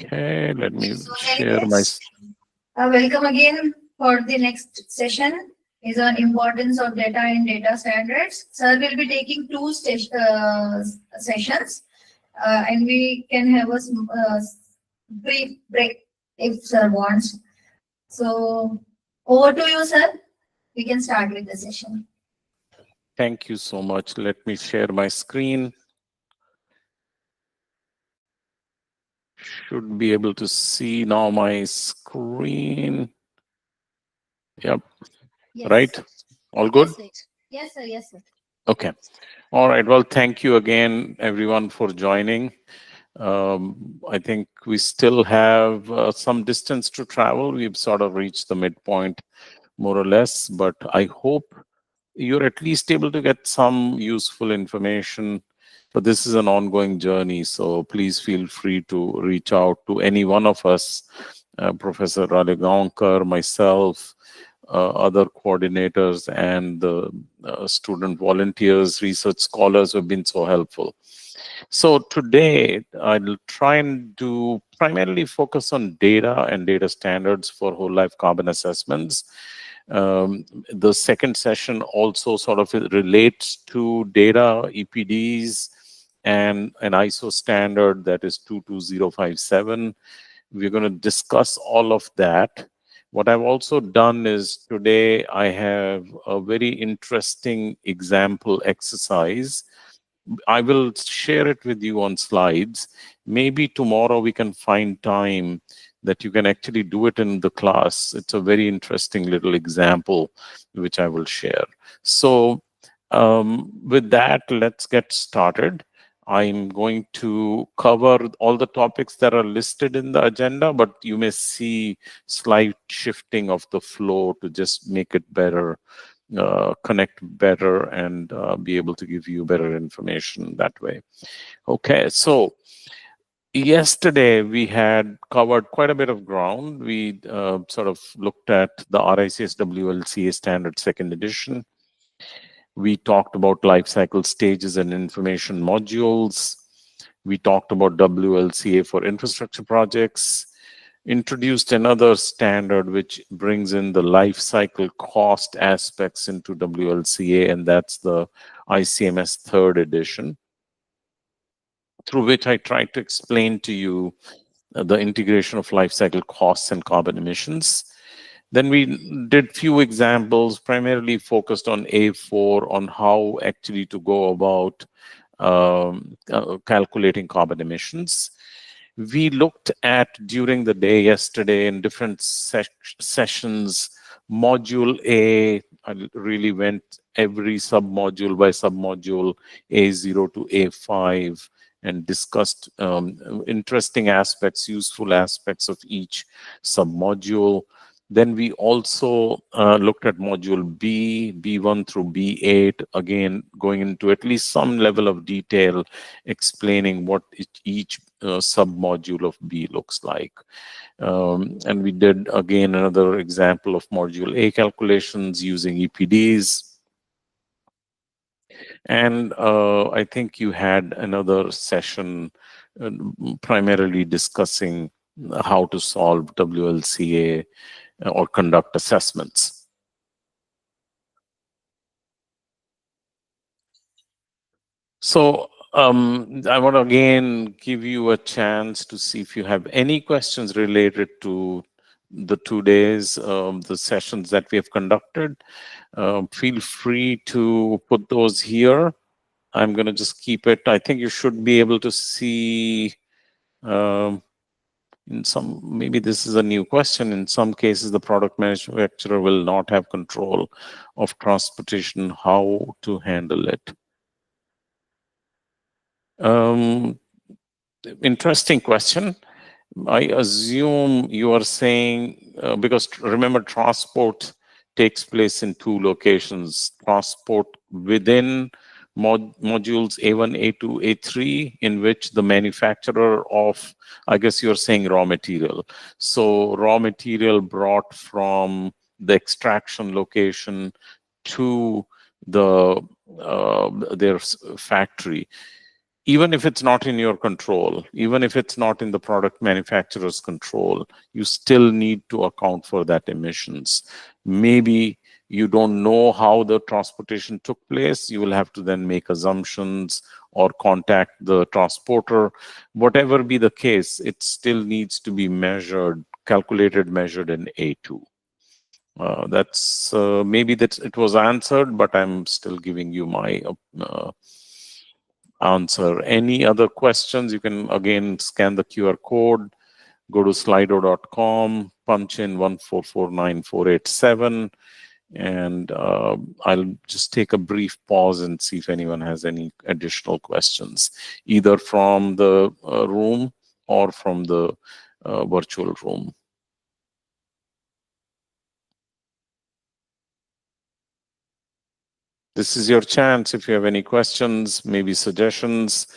Okay, let me So share my. welcome again for the next session is on importance of data and data standards. Sir will be taking two sessions and we can have a brief break if sir wants. So over to you, sir. We can start with the session. Thank you so much. Let me share my screen. Should be able to see now my screen. Yep. Yes. Right? All good? Yes, sir. Yes, sir. Okay. All right. Well, thank you again, everyone, for joining. I think we still have some distance to travel. We've sort of reached the midpoint, more or less, but I hope you're at least able to get some useful information. But this is an ongoing journey, so please feel free to reach out to any one of us, Professor Ralegaonkar, myself, other coordinators, and the student volunteers, research scholars who have been so helpful. So today, I'll try and do primarily focus on data and data standards for whole life carbon assessments. The second session also sort of relates to data, EPDs, and an ISO standard that is 22057. We're going to discuss all of that. What I've also done is today I have a very interesting example exercise. I will share it with you on slides. Maybe tomorrow we can find time that you can actually do it in the class. It's a very interesting little example, which I will share. So with that, let's get started. I'm going to cover all the topics that are listed in the agenda, but you may see slight shifting of the flow to just make it better, connect better, and be able to give you better information that way. Okay, so yesterday we had covered quite a bit of ground. We sort of looked at the RICS WLCA standard second edition. We talked about life cycle stages and information modules. We talked about WLCA for infrastructure projects, introduced another standard which brings in the life cycle cost aspects into WLCA, and that's the ICMS third edition, through which I tried to explain to you the integration of life cycle costs and carbon emissions. Then we did few examples, primarily focused on A4, on how actually to go about calculating carbon emissions. We looked at, during the day yesterday in different sessions, module A. I really went every submodule by submodule, A0 to A5, and discussed interesting aspects, useful aspects of each submodule. Then we also looked at module B, B1 through B8, again, going into at least some level of detail, explaining what each submodule of B looks like. And we did, again, another example of module A calculations using EPDs. And I think you had another session primarily discussing how to solve WLCA or conduct assessments. So I want to again give you a chance to see if you have any questions related to the 2 days, the sessions that we have conducted. Feel free to put those here. I'm going to just keep it. I think you should be able to see in some, maybe this is a new question. In some cases, the product manufacturer will not have control of transportation. How to handle it? Interesting question. I assume you are saying, because remember, transport takes place in two locations: transport within modules A1, A2, A3, in which the manufacturer of, I guess you're saying raw material. So raw material brought from the extraction location to the their factory. even if it's not in your control, even if it's not in the product manufacturer's control, you still need to account for that emissions. Maybe you don't know how the transportation took place. You will have to then make assumptions or contact the transporter. Whatever be the case, it still needs to be measured, calculated, measured in A2. That's maybe that it was answered, but I'm still giving you my answer. Any other questions? You can again scan the QR code, go to slido.com, punch in 1449487, and I'll just take a brief pause and see if anyone has any additional questions, either from the room or from the virtual room. This is your chance. If you have any questions, maybe suggestions.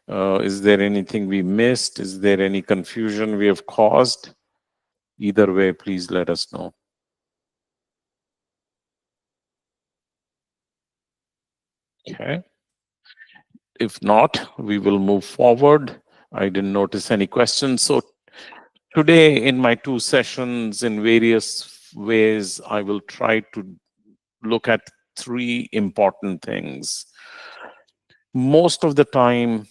Is there anything we missed? Is there any confusion we have caused? Either way, please let us know. Okay. If not, we will move forward. I didn't notice any questions. So today in my two sessions, in various ways, I will try to look at three important things. Most of the time,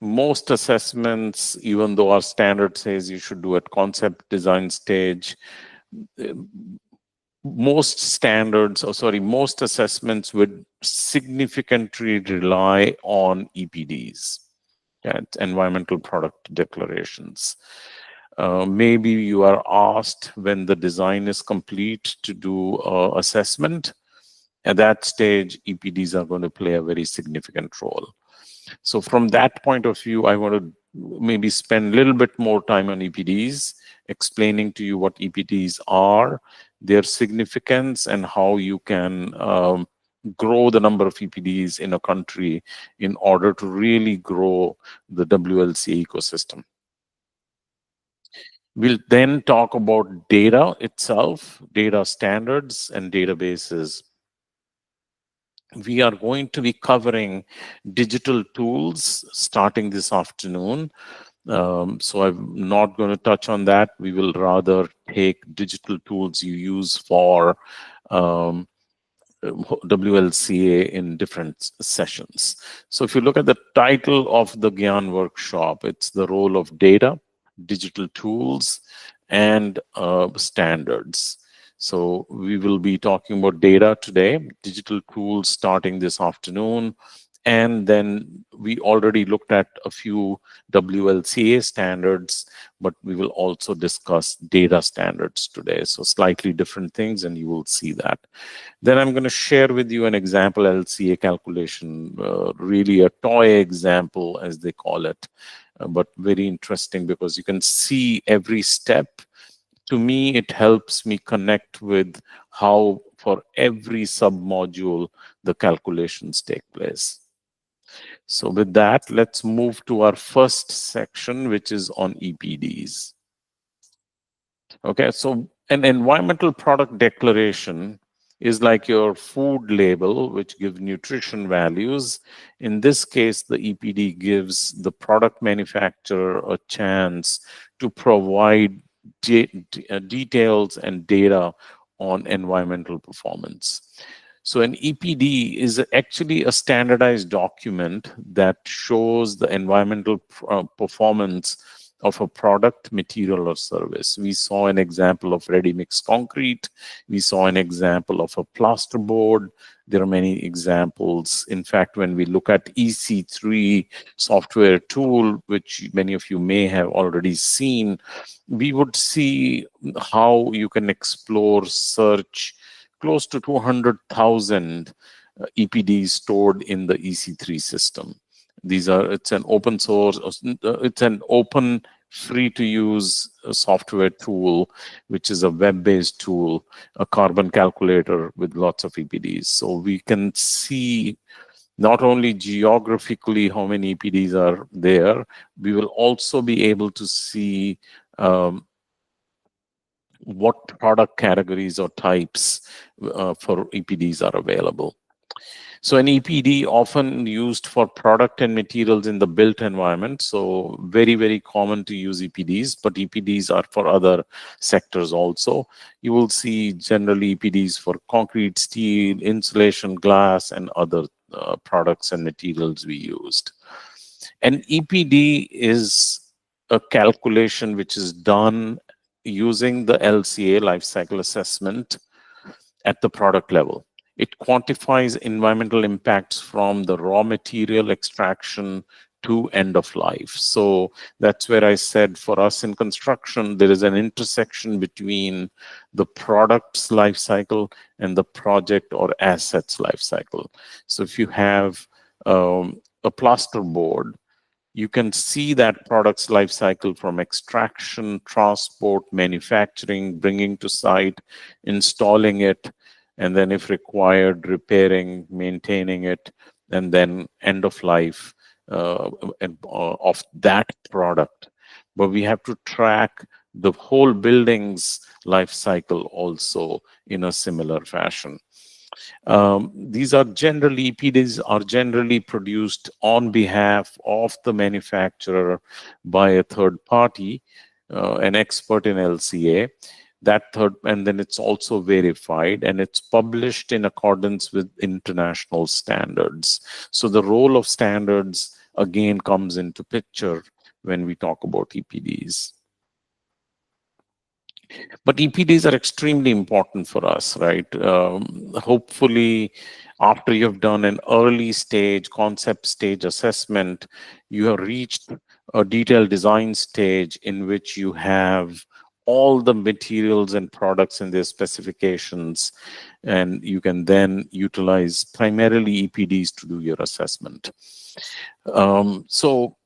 most assessments, even though our standard says you should do at concept design stage, most standards, or sorry, most assessments would significantly rely on EPDs, environmental product declarations. Maybe you are asked when the design is complete to do assessment. At that stage, EPDs are going to play a very significant role. So from that point of view, I want to maybe spend a little bit more time on EPDs, explaining to you what EPDs are, their significance, and how you can grow the number of EPDs in a country in order to really grow the WLC ecosystem. We'll then talk about data itself, data standards, and databases. We are going to be covering digital tools starting this afternoon. So I'm not going to touch on that. We will rather take digital tools you use for WLCA in different sessions. So if you look at the title of the Gyan workshop, it's the role of data, digital tools, and standards. So we will be talking about data today, digital tools starting this afternoon. And then we already looked at a few WLCA standards, but we will also discuss data standards today. So slightly different things, and you will see that. Then I'm going to share with you an example LCA calculation, really a toy example, as they call it, but very interesting because you can see every step. To me, it helps me connect with how for every submodule the calculations take place. So with that, let's move to our first section, which is on EPDs. Okay, so an environmental product declaration is like your food label, which gives nutrition values. In this case, the EPD gives the product manufacturer a chance to provide details and data on environmental performance. So an EPD is actually a standardized document that shows the environmental performance of a product, material, or service. We saw an example of ready-mix concrete. We saw an example of a plasterboard. There are many examples. In fact, when we look at EC3 software tool, which many of you may have already seen, we would see how you can explore, search close to 200,000 EPDs stored in the EC3 system. It's an open source, it's an open, free to use software tool, which is a web-based tool, a carbon calculator with lots of EPDs. So we can see not only geographically how many EPDs are there, we will also be able to see what product categories or types for EPDs are available. So an EPD often used for product and materials in the built environment. So very, very common to use EPDs, but EPDs are for other sectors also. You will see generally EPDs for concrete, steel, insulation, glass, and other products and materials we used. An EPD is a calculation which is done using the LCA, life cycle assessment, at the product level. It quantifies environmental impacts from the raw material extraction to end of life. So that's where I said for us in construction, there is an intersection between the product's life cycle and the project or asset's life cycle. So if you have a plaster board, you can see that product's life cycle from extraction, transport, manufacturing, bringing to site, installing it, and then if required, repairing, maintaining it, and then end of life of that product. But we have to track the whole building's life cycle also in a similar fashion. These are generally, EPDs are generally produced on behalf of the manufacturer by a third party, an expert in LCA. That third, and then it's also verified and it's published in accordance with international standards. So the role of standards again comes into picture when we talk about EPDs. But EPDs are extremely important for us, right? Hopefully, after you've done an early stage, concept stage assessment, you have reached a detailed design stage in which you have all the materials and products and their specifications, and you can then utilize primarily EPDs to do your assessment. So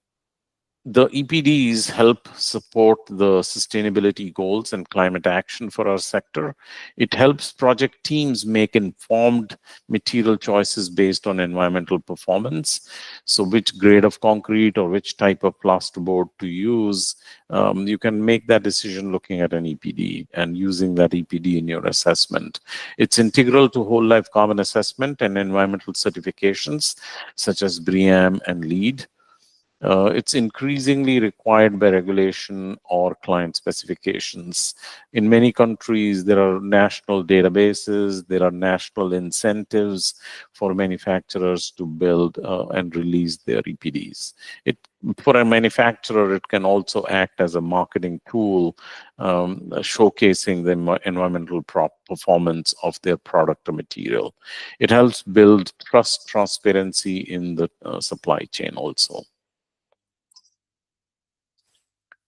the EPDs help support the sustainability goals and climate action for our sector. It helps project teams make informed material choices based on environmental performance. So which grade of concrete or which type of plasterboard to use, you can make that decision looking at an EPD and using that EPD in your assessment. It's integral to whole life carbon assessment and environmental certifications such as BREEAM and LEED. It's increasingly required by regulation or client specifications. In many countries, there are national databases, there are national incentives for manufacturers to build and release their EPDs. For a manufacturer, it can also act as a marketing tool, showcasing the environmental performance of their product or material. It helps build trust, transparency in the supply chain also.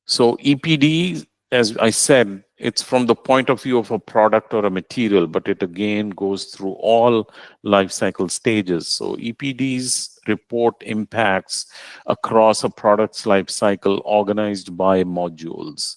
So EPD, as I said, it's from the point of view of a product or a material, but it again goes through all life cycle stages. So EPDs report impacts across a product's life cycle organized by modules.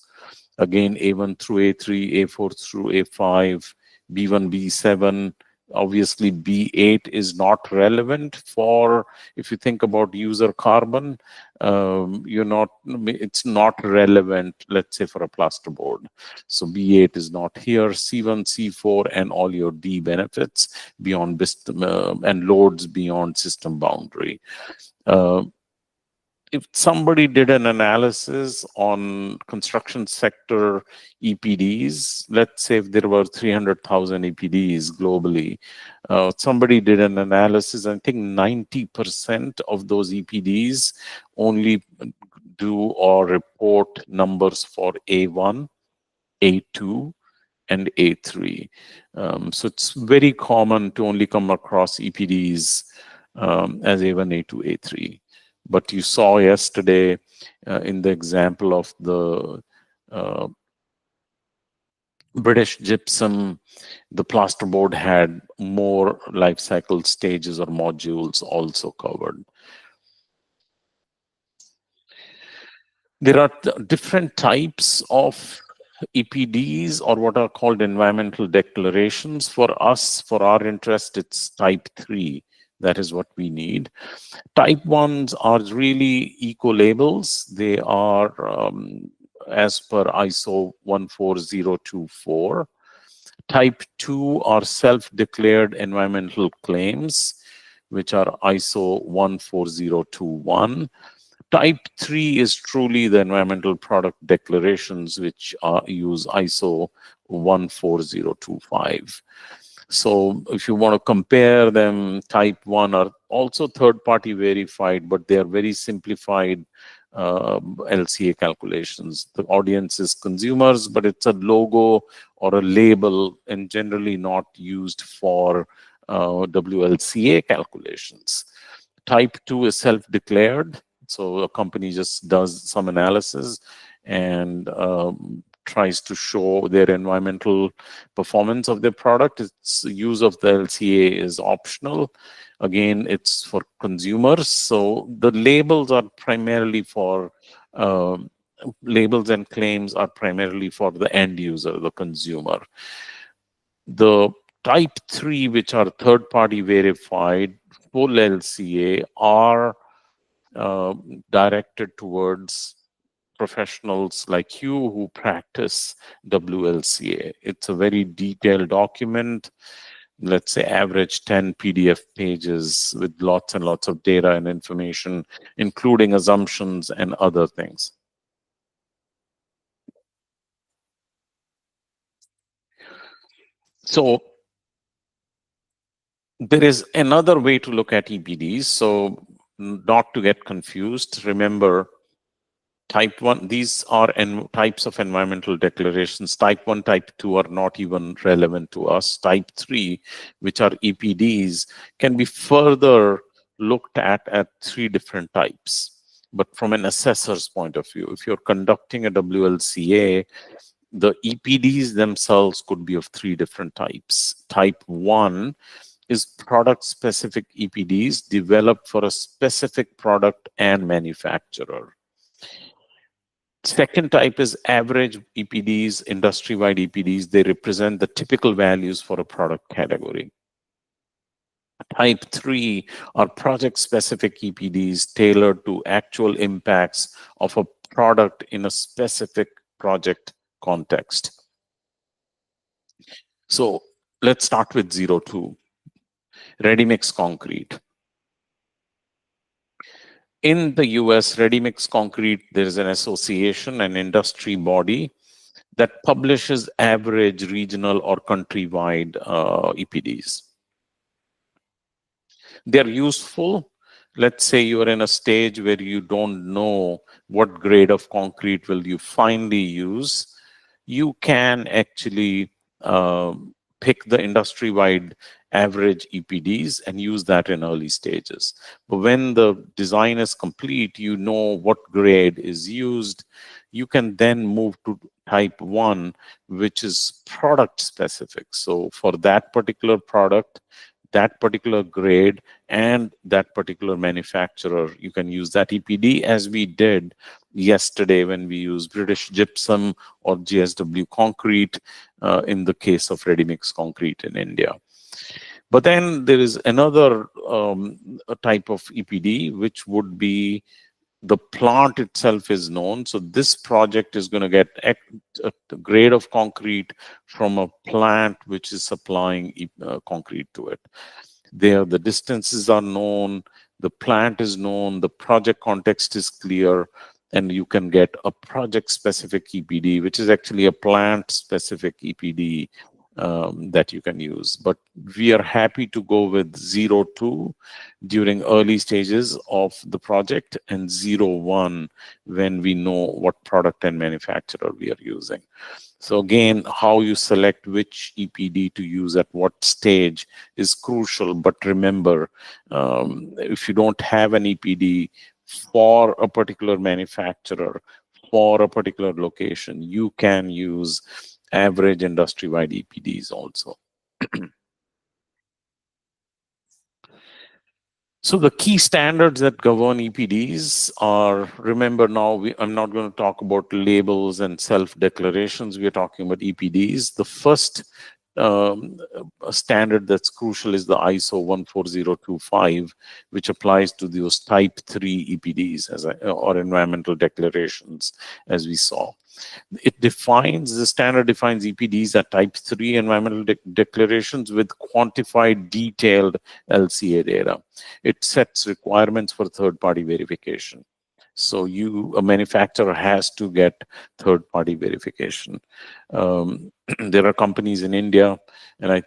Again, A1 through A3, A4 through A5, B1, B7. Obviously, B8 is not relevant for, if you think about user carbon, it's not relevant, let's say, for a plasterboard. So B8 is not here. C1, C4, and all your D benefits beyond and loads beyond system boundary. If somebody did an analysis on construction sector EPDs, let's say if there were 300,000 EPDs globally, somebody did an analysis, I think 90% of those EPDs only do or report numbers for A1, A2, and A3. So it's very common to only come across EPDs as A1, A2, A3. But you saw yesterday in the example of the British gypsum, the plasterboard had more life cycle stages or modules also covered. There are different types of EPDs, or what are called environmental declarations. For us, for our interest, it's type 3. That is what we need. Type 1s are really eco-labels. They are as per ISO 14024. Type 2 are self-declared environmental claims, which are ISO 14021. Type 3 is truly the environmental product declarations, which use ISO 14025. So if you want to compare them, type 1 are also third-party verified, but they are very simplified LCA calculations. The audience is consumers, but it's a logo or a label and generally not used for WLCA calculations. Type 2 is self-declared. So a company just does some analysis and tries to show their environmental performance of their product. Its use of the LCA is optional. Again, it's for consumers. So the labels are primarily for labels and claims are primarily for the end user, the consumer. The type 3, which are third party verified, full LCA, are directed towards professionals like you who practice WLCA. It's a very detailed document, let's say average 10 PDF pages with lots and lots of data and information, including assumptions and other things. So there is another way to look at EPDs. So not to get confused, remember type 1, these are types of environmental declarations. Type 1, type 2 are not even relevant to us. Type 3, which are EPDs, can be further looked at 3 different types. But from an assessor's point of view, if you're conducting a WLCA, the EPDs themselves could be of 3 different types. Type 1 is product-specific EPDs developed for a specific product and manufacturer. Second type is average EPDs, industry-wide EPDs. They represent the typical values for a product category. Type 3 are project-specific EPDs tailored to actual impacts of a product in a specific project context. So let's start with 02. Ready-mix concrete. In the US, ready-mix concrete, there is an association, an industry body that publishes average regional or countrywide EPDs. They're useful. Let's say you're in a stage where you don't know what grade of concrete will you finally use. You can actually pick the industry-wide average EPDs and use that in early stages. But when the design is complete, you know what grade is used. You can then move to type 1, which is product specific. So for that particular product, that particular grade, and that particular manufacturer, you can use that EPD, as we did yesterday when we used British gypsum or GSW concrete in the case of ready-mix concrete in India. But then there is another type of EPD, which would be the plant itself is known. So this project is going to get a grade of concrete from a plant which is supplying concrete to it. There, the distances are known, the plant is known, the project context is clear, and you can get a project-specific EPD, which is actually a plant-specific EPD that you can use. But we are happy to go with 02 during early stages of the project and 01 when we know what product and manufacturer we are using. So again, how you select which EPD to use at what stage is crucial. But remember, if you don't have an EPD for a particular manufacturer, for a particular location, you can use average industry-wide EPDs also. So the key standards that govern EPDs are, remember now, I'm not going to talk about labels and self-declarations. We are talking about EPDs. The first standard that's crucial is the ISO 14025, which applies to those type 3 EPDs or environmental declarations, as we saw. The standard defines EPDs at type 3 environmental declarations with quantified detailed LCA data. It sets requirements for third-party verification. So a manufacturer has to get third-party verification. There are companies in India, and I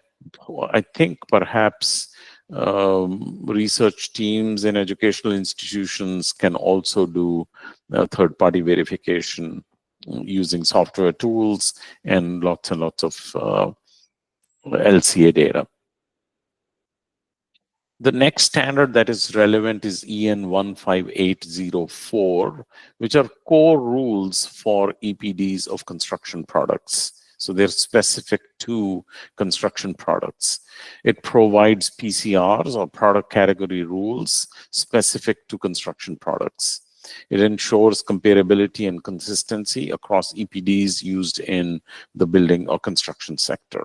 think perhaps research teams in educational institutions can also do third-party verification using software tools and lots of LCA data. The next standard that is relevant is EN 15804, which are core rules for EPDs of construction products. So they're specific to construction products. It provides PCRs or product category rules specific to construction products. It ensures comparability and consistency across EPDs used in the building or construction sector.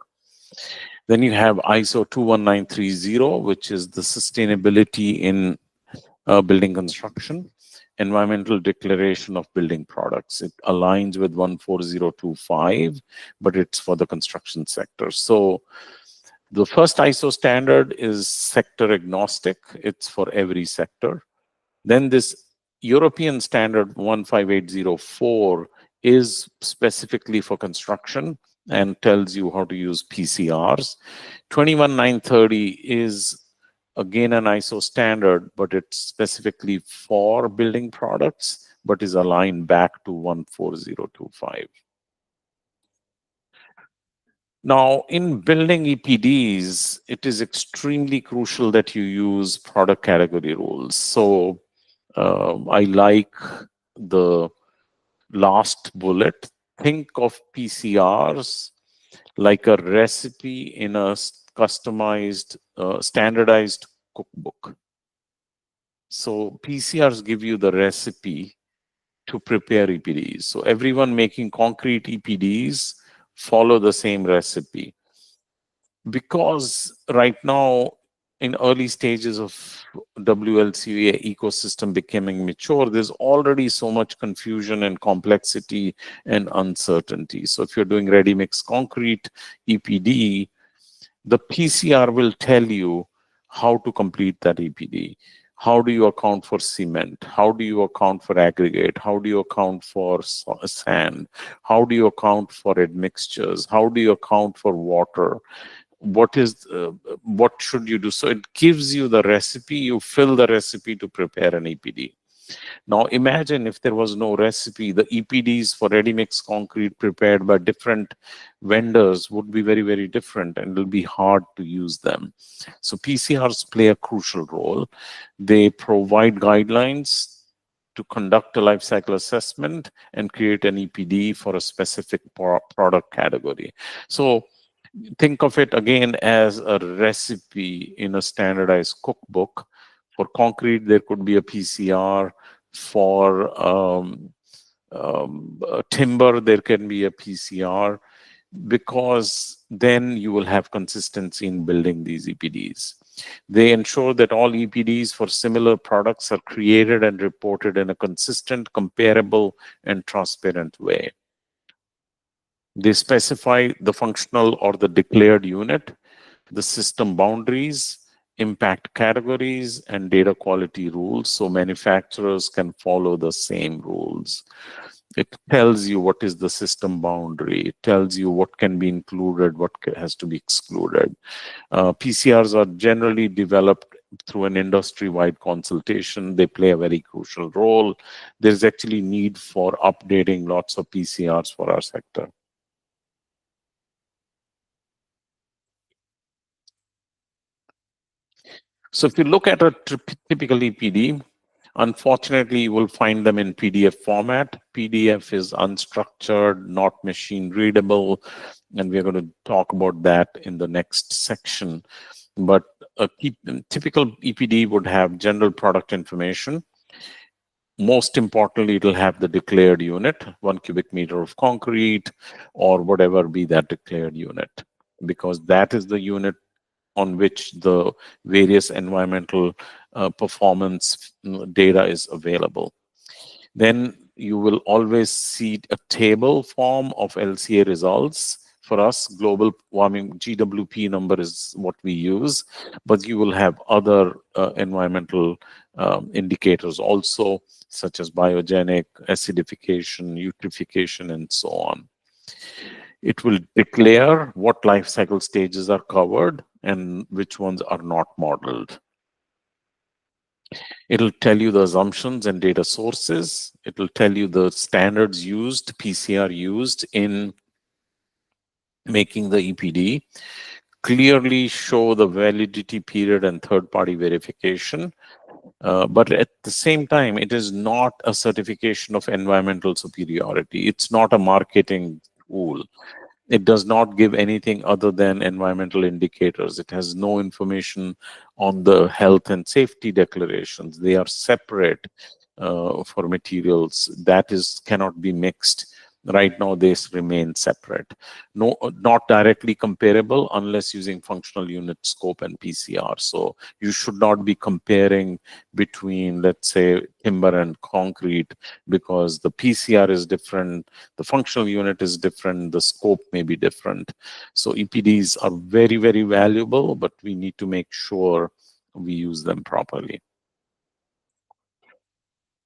Then you have ISO 21930, which is the sustainability in building construction, environmental declaration of building products. It aligns with 14025, but it's for the construction sector. So the first ISO standard is sector agnostic. It's for every sector. Then this European standard 15804 is specifically for construction and tells you how to use PCRs. 21930 is again an ISO standard, but it's specifically for building products, but is aligned back to 14025. Now, in building EPDs, it is extremely crucial that you use product category rules. So I like the last bullet. Think of PCRs like a recipe in a customized, standardized cookbook. So PCRs give you the recipe to prepare EPDs. So everyone making concrete EPDs follow the same recipe. Because right now, in early stages of WLCA ecosystem becoming mature, there's already so much confusion and complexity and uncertainty. So if you're doing ready-mix concrete EPD, the PCR will tell you how to complete that EPD. How do you account for cement? How do you account for aggregate? How do you account for sand? How do you account for admixtures? How do you account for water? What should you do? So it gives you the recipe. You fill the recipe to prepare an EPD. Now imagine if there was no recipe, the EPDs for ready-mix concrete prepared by different vendors would be very, very different, and it'll be hard to use them. So PCRs play a crucial role. They provide guidelines to conduct a life cycle assessment and create an EPD for a specific product category. So think of it again as a recipe in a standardized cookbook. For concrete, there could be a PCR. For timber, there can be a PCR, because then you will have consistency in building these EPDs. They ensure that all EPDs for similar products are created and reported in a consistent, comparable, and transparent way. They specify the functional or the declared unit, the system boundaries, impact categories, and data quality rules, so manufacturers can follow the same rules. It tells you what is the system boundary. It tells you what can be included, what has to be excluded. PCRs are generally developed through an industry-wide consultation. They play a very crucial role. There's actually need for updating lots of PCRs for our sector. So if you look at a typical EPD, unfortunately, you will find them in PDF format. PDF is unstructured, not machine readable, and we're going to talk about that in the next section. But a typical EPD would have general product information. Most importantly, it'll have the declared unit, 1 cubic meter of concrete, or whatever be that declared unit, because that is the unit on which the various environmental performance data is available. Then you will always see a table form of LCA results. For us, global warming GWP number is what we use, but you will have other environmental indicators also, such as biogenic, acidification, eutrophication, and so on. It will declare what life cycle stages are covered and which ones are not modeled. It'll tell you the assumptions and data sources. It'll tell you the standards used, PCR used in making the EPD, clearly show the validity period and third-party verification. But at the same time, it is not a certification of environmental superiority. It's not a marketing tool. It does not give anything other than environmental indicators. It has no information on the health and safety declarations. They are separate for materials. That cannot be mixed. Right now, they remain separate. No, not directly comparable unless using functional unit scope and PCR. So you should not be comparing between, let's say, timber and concrete, because the PCR is different, the functional unit is different, the scope may be different. So EPDs are very, very valuable, but we need to make sure we use them properly.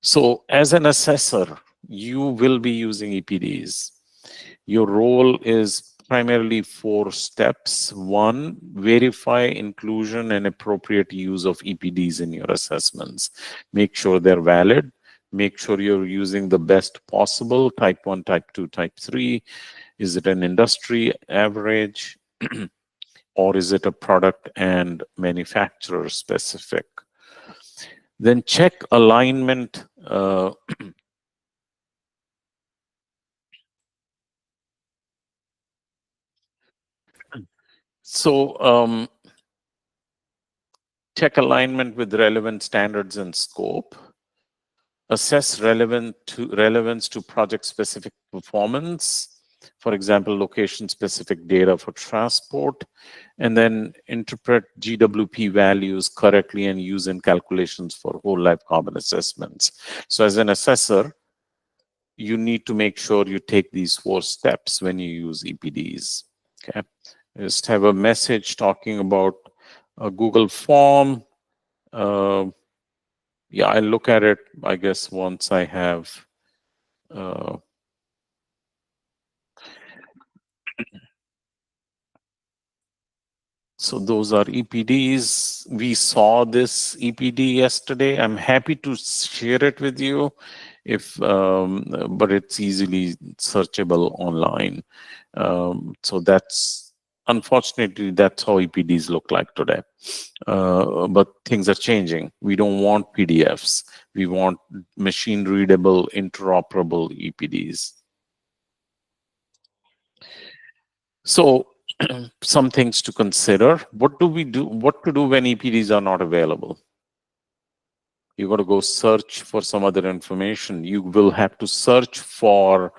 So as an assessor, you will be using EPDs. Your role is primarily 4 steps. 1, verify inclusion and appropriate use of EPDs in your assessments. Make sure they're valid. Make sure you're using the best possible, type 1, type 2, type 3. Is it an industry average or is it a product and manufacturer specific? Then check alignment. Check alignment with relevant standards and scope. Assess relevance to project-specific performance. For example, location-specific data for transport. And then interpret GWP values correctly and use in calculations for whole life carbon assessments. So as an assessor, you need to make sure you take these 4 steps when you use EPDs. Okay. I just have a message talking about a Google form. Yeah, I'll look at it, I guess, once I have. So those are EPDs. We saw this EPD yesterday. I'm happy to share it with you, but it's easily searchable online. So unfortunately, that's how EPDs look like today. But things are changing. We don't want PDFs. We want machine readable, interoperable EPDs. So some things to consider. What do we do? What to do when EPDs are not available? You got to go search for some other information. You will have to search for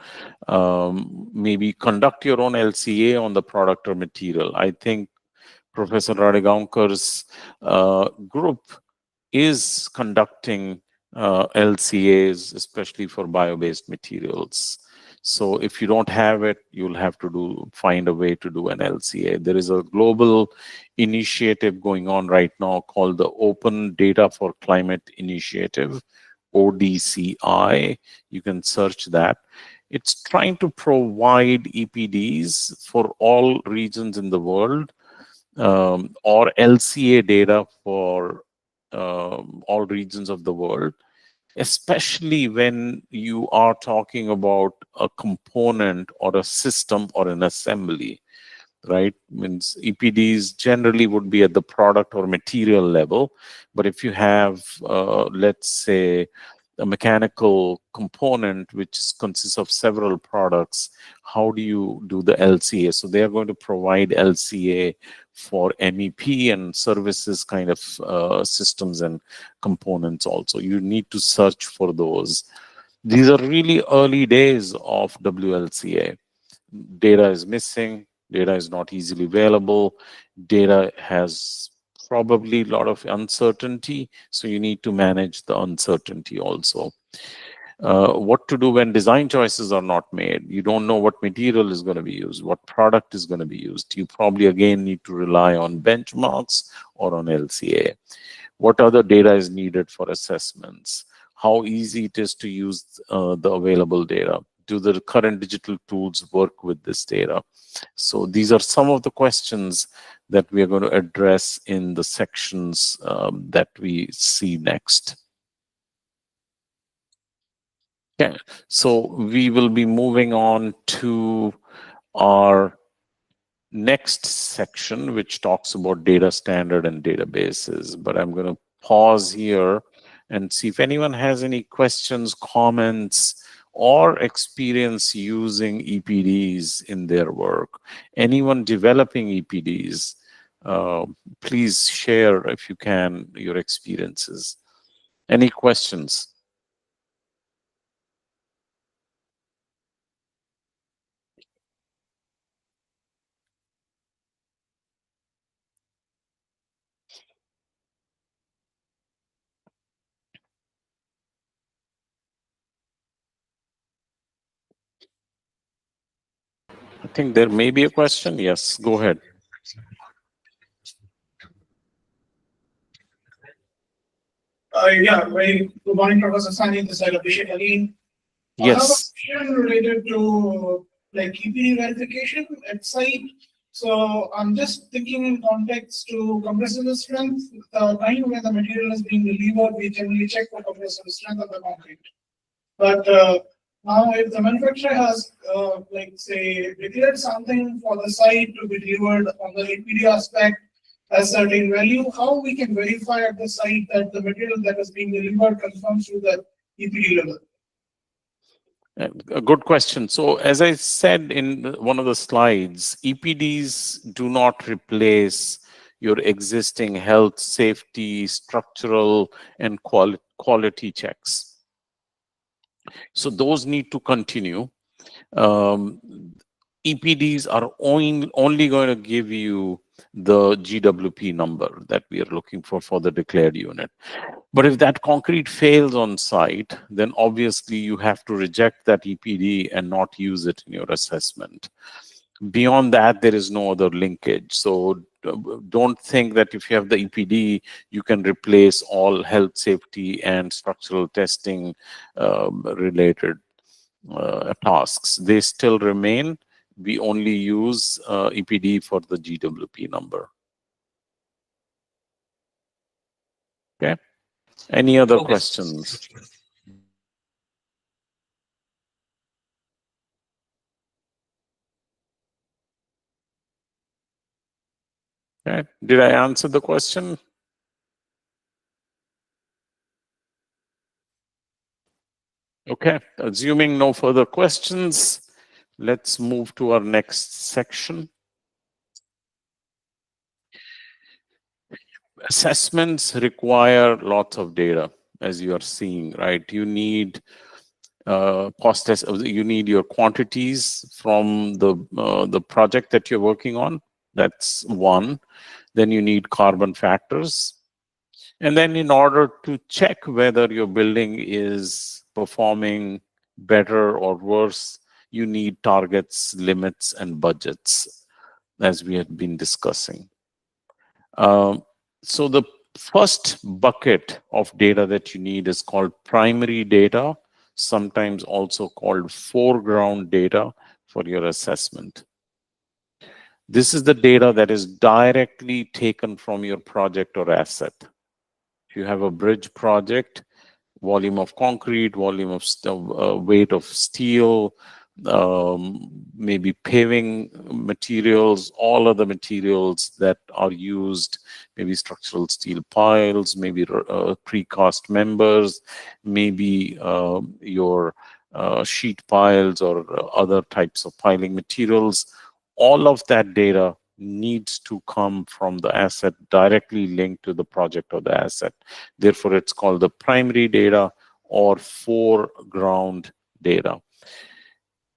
maybe conduct your own LCA on the product or material. I think Professor Radegaonkar's group is conducting LCAs, especially for bio-based materials. So if you don't have it, you'll have to find a way to do an LCA. There is a global initiative going on right now called the Open Data for Climate Initiative, ODCI. You can search that. It's trying to provide EPDs for all regions in the world, or LCA data for all regions of the world, especially when you are talking about a component or a system or an assembly, right? Means EPDs generally would be at the product or material level. But if you have, let's say, a mechanical component which consists of several products, how do you do the LCA? So they are going to provide LCA for MEP and services kind of systems and components also. You need to search for those. These are really early days of WLCA. Data is missing, data is not easily available, data has probably a lot of uncertainty, so you need to manage the uncertainty also. What to do when design choices are not made. You don't know what material is going to be used, what product is going to be used. You probably again need to rely on benchmarks or on LCA. What other data is needed for assessments? How easy it is to use the available data? Do the current digital tools work with this data? So these are some of the questions that we are going to address in the sections that we see next. Okay, so we will be moving on to our next section, which talks about data standard and databases. But I'm going to pause here and see if anyone has any questions, comments, or experience using EPDs in their work. Anyone developing EPDs, please share, if you can, your experiences. Any questions? I think there may be a question. Yes, go ahead. Yeah, very good morning, Professor Sani. This is Abhishek again. I have a Yes. question related to like EPD verification at site. So I'm just thinking in context to compressible strength. The time when the material is being delivered, we generally check for compressible strength of the concrete. But now, if the manufacturer has, like, say, declared something for the site to be delivered on the EPD aspect, a certain value, how we can verify at the site that the material that is being delivered conforms to the EPD level? A good question. So, as I said in one of the slides, EPDs do not replace your existing health, safety, structural, and quality checks. So, those need to continue. EPDs are only going to give you the GWP number that we are looking for the declared unit. But if that concrete fails on site, then obviously you have to reject that EPD and not use it in your assessment. Beyond that, there is no other linkage. So don't think that if you have the EPD, you can replace all health, safety, and structural testing related tasks. They still remain. We only use EPD for the GWP number. Okay. Any other questions? Okay. Did I answer the question? Okay. Assuming no further questions, let's move to our next section. Assessments require lots of data, as you are seeing, right? You need cost test. You need your quantities from the project that you're working on. That's one. Then you need carbon factors. And then in order to check whether your building is performing better or worse, you need targets, limits, and budgets, as we had been discussing. So the first bucket of data that you need is called primary data, sometimes also called foreground data for your assessment. This is the data that is directly taken from your project or asset. If you have a bridge project, volume of concrete, volume of weight of steel, maybe paving materials, all of the materials that are used, maybe structural steel piles, maybe precast members, maybe your sheet piles or other types of piling materials. All of that data needs to come from the asset directly linked to the project or the asset. Therefore, it's called the primary data or foreground data.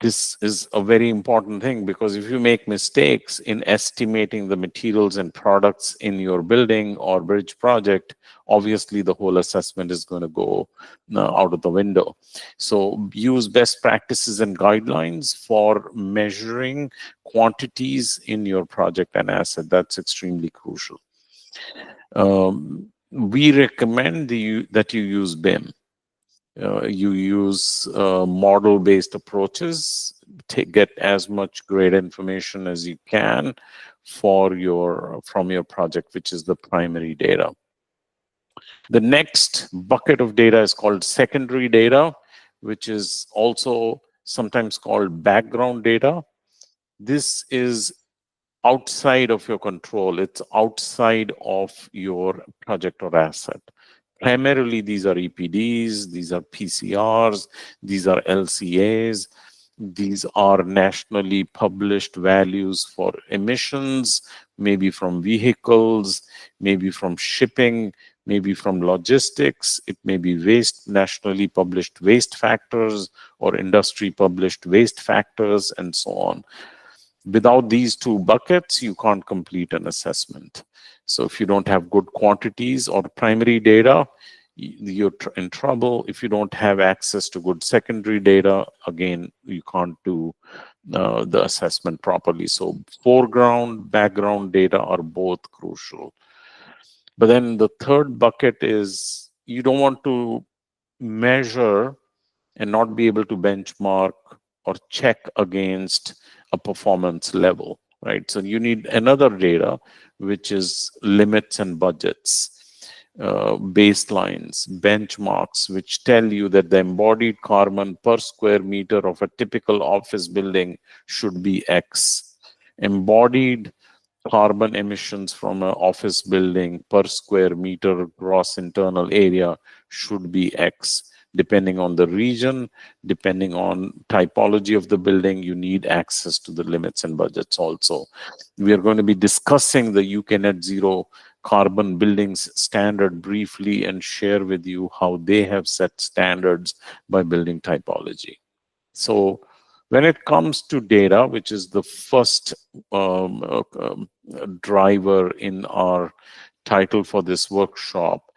This is a very important thing, because if you make mistakes in estimating the materials and products in your building or bridge project, obviously the whole assessment is going to go out of the window. So use best practices and guidelines for measuring quantities in your project and asset. That's extremely crucial. We recommend that you use BIM. You use model-based approaches to get as much great information as you can from your project, which is the primary data. The next bucket of data is called secondary data, which is also sometimes called background data. This is outside of your control. It's outside of your project or asset. Primarily, these are EPDs, these are PCRs, these are LCAs, these are nationally published values for emissions, maybe from vehicles, maybe from shipping, maybe from logistics. It may be waste, nationally published waste factors, or industry published waste factors, and so on. Without these two buckets, you can't complete an assessment. So if you don't have good quantities or primary data, you're in trouble. If you don't have access to good secondary data, again, you can't do the assessment properly. So foreground, background data are both crucial. But then the third bucket is you don't want to measure and not be able to benchmark or check against a performance level, right? So you need another data, which is limits and budgets, baselines, benchmarks, which tell you that the embodied carbon per square meter of a typical office building should be X. Embodied carbon emissions from an office building per square meter gross internal area should be X. Depending on the region, depending on typology of the building, you need access to the limits and budgets also. We are going to be discussing the UK Net Zero Carbon Buildings Standard briefly and share with you how they have set standards by building typology. So when it comes to data, which is the first driver in our title for this workshop,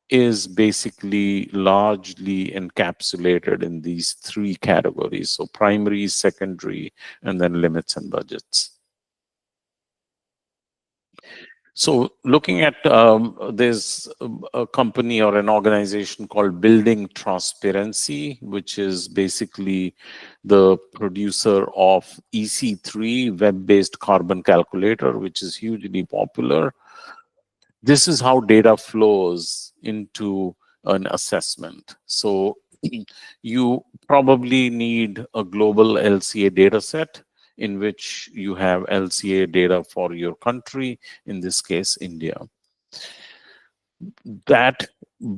is basically largely encapsulated in these three categories. So primary, secondary, and then limits and budgets. So looking at, there's a company or an organization called Building Transparency, which is basically the producer of EC3 web-based carbon calculator, which is hugely popular. This is how data flows into an assessment. So you probably need a global LCA data set in which you have LCA data for your country, in this case, India. That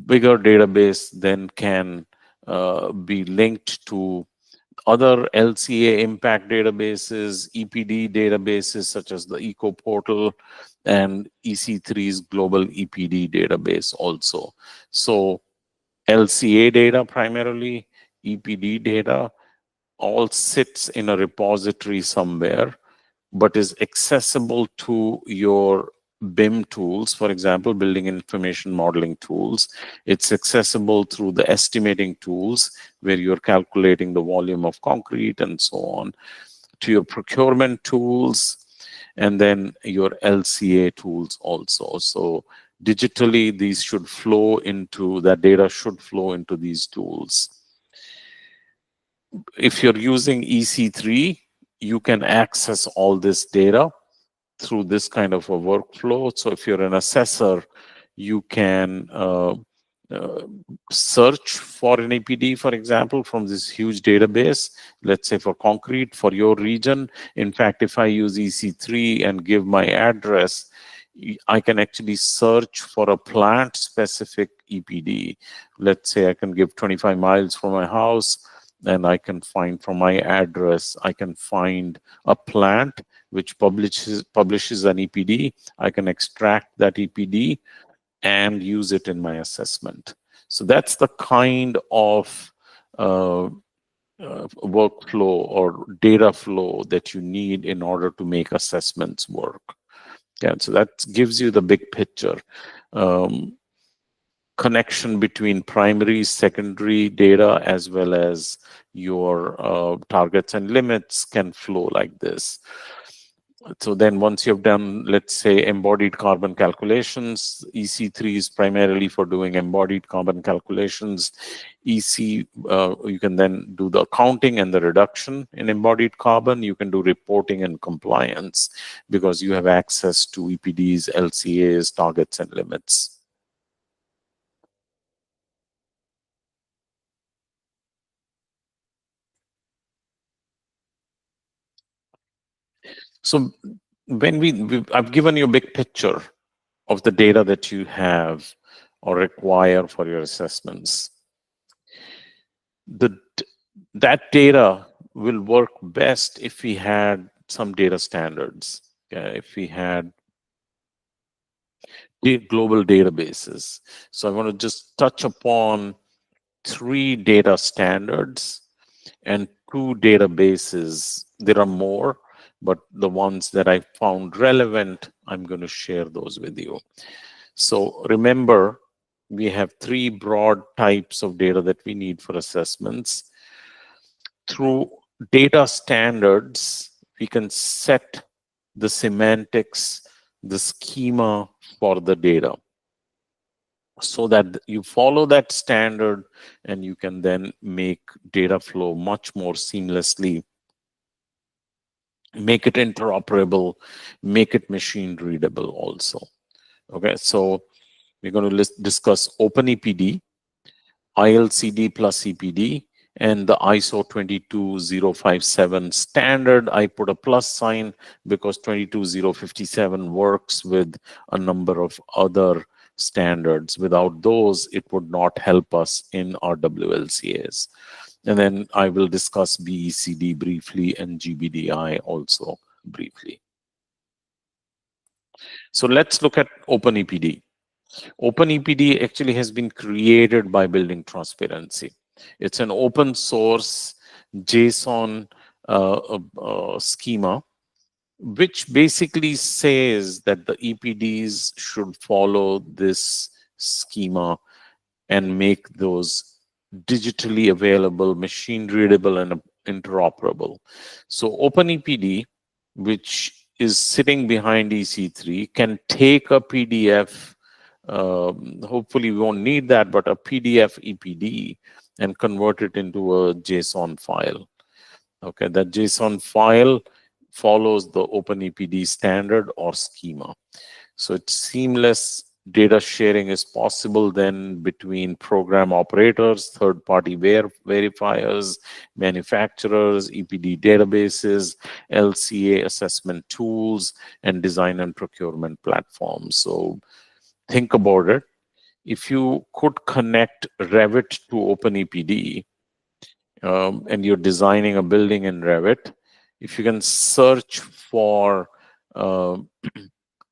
bigger database then can be linked to other LCA impact databases, EPD databases such as the Eco Portal, and EC3's global EPD database also. So LCA data primarily, EPD data, all sits in a repository somewhere, but is accessible to your BIM tools, for example, building information modeling tools. It's accessible through the estimating tools where you're calculating the volume of concrete and so on, to your procurement tools, and then your LCA tools also. So digitally, these should flow into, that data should flow into these tools. If you're using EC3, you can access all this data through this kind of a workflow. So if you're an assessor, you can search for an EPD, for example, from this huge database, let's say for concrete for your region. In fact, if I use EC3 and give my address, I can actually search for a plant specific EPD. Let's say I can give 25 miles from my house, and I can find from my address, I can find a plant which publishes an EPD. I can extract that EPD and use it in my assessment. So that's the kind of workflow or data flow that you need in order to make assessments work. Yeah, so that gives you the big picture. Connection between primary, secondary data, as well as your targets and limits can flow like this. So then once you've done, let's say, embodied carbon calculations, EC3 is primarily for doing embodied carbon calculations. You can then do the accounting and the reduction in embodied carbon. You can do reporting and compliance because you have access to EPDs, LCAs, targets, and limits. So when I've given you a big picture of the data that you have or require for your assessments. That data will work best if we had some data standards. If we had global databases. So I want to just touch upon 3 data standards and 2 databases. There are more, but the ones that I found relevant, I'm going to share those with you. So remember, we have 3 broad types of data that we need for assessments. Through data standards, we can set the semantics, the schema for the data, so that you follow that standard and you can then make data flow much more seamlessly, make it interoperable, make it machine readable also. Okay, so we're going to discuss openEPD, ILCD plus EPD, and the ISO 22057 standard. I put a plus sign because 22057 works with a number of other standards. Without those, it would not help us in our WLCAs. And then I will discuss BECD briefly and GBDI also briefly. So let's look at openEPD. openEPD actually has been created by Building Transparency. It's an open source JSON schema, which basically says that the EPDs should follow this schema and make those digitally available, machine readable, and interoperable. So openEPD, which is sitting behind EC3, can take a PDF. Hopefully, we won't need that, but a PDF EPD and convert it into a JSON file. Okay, that JSON file follows the openEPD standard or schema. So it's seamless. Data sharing is possible then between program operators, third-party verifiers, manufacturers, EPD databases, LCA assessment tools, and design and procurement platforms. So think about it. If you could connect Revit to openEPD, and you're designing a building in Revit, if you can search for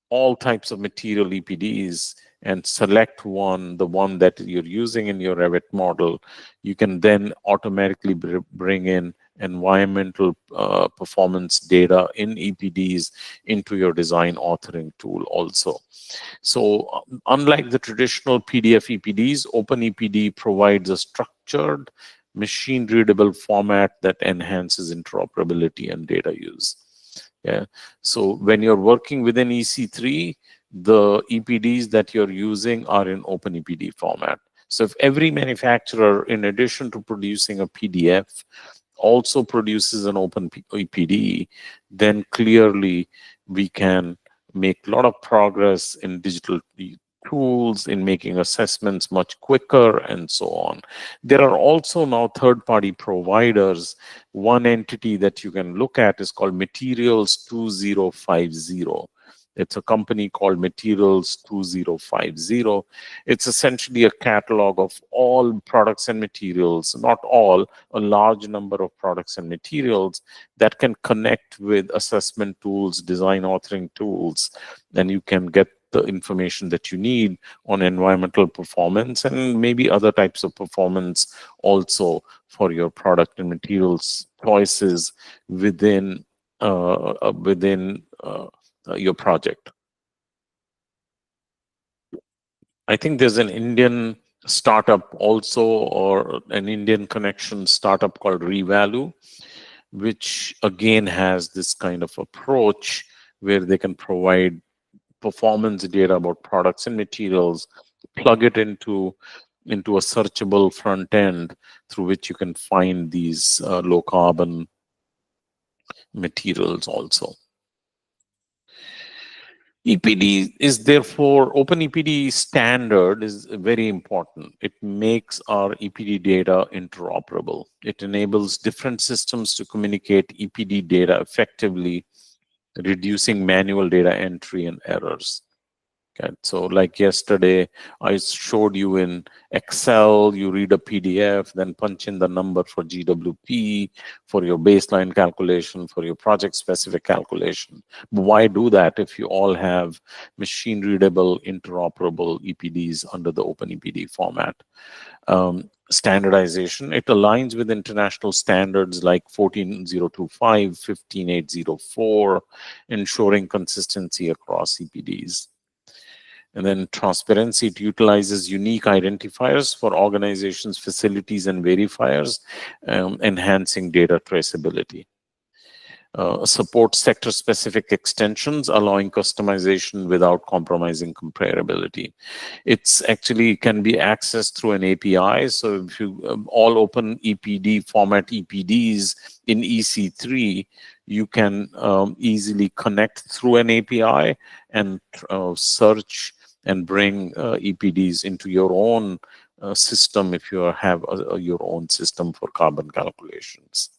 all types of material EPDs and select the one that you're using in your Revit model, you can then automatically bring in environmental performance data in EPDs into your design authoring tool also. So unlike the traditional PDF EPDs, openEPD provides a structured, machine-readable format that enhances interoperability and data use. Yeah. So when you're working within EC3, the EPDs that you're using are in openEPD format. So if every manufacturer, in addition to producing a PDF, also produces an openEPD, then clearly we can make a lot of progress in digital tools, in making assessments much quicker, and so on. There are also now third-party providers. One entity that you can look at is called Materials 2050. It's a company called Materials 2050. It's essentially a catalog of all products and materials, not all, a large number of products and materials that can connect with assessment tools, design authoring tools, and you can get the information that you need on environmental performance and maybe other types of performance also for your product and materials choices within your project. I think there's an Indian startup also, or an Indian connection startup called Revalue, which again has this kind of approach where they can provide performance data about products and materials, plug it into a searchable front end through which you can find these low carbon materials also. EPD is therefore, openEPD standard is very important. It makes our EPD data interoperable. It enables different systems to communicate EPD data effectively, reducing manual data entry and errors. Okay, so like yesterday, I showed you in Excel, you read a PDF, then punch in the number for GWP, for your baseline calculation, for your project specific calculation. But why do that if you all have machine readable, interoperable EPDs under the openEPD format? Standardization, it aligns with international standards like 14025, 15804, ensuring consistency across EPDs. And then transparency, it utilizes unique identifiers for organizations, facilities, and verifiers, enhancing data traceability. Supports sector-specific extensions, allowing customization without compromising comparability. It's actually can be accessed through an API. So if you all open EPD format EPDs in EC3, you can easily connect through an API and search and bring EPDs into your own system if you have your own system for carbon calculations.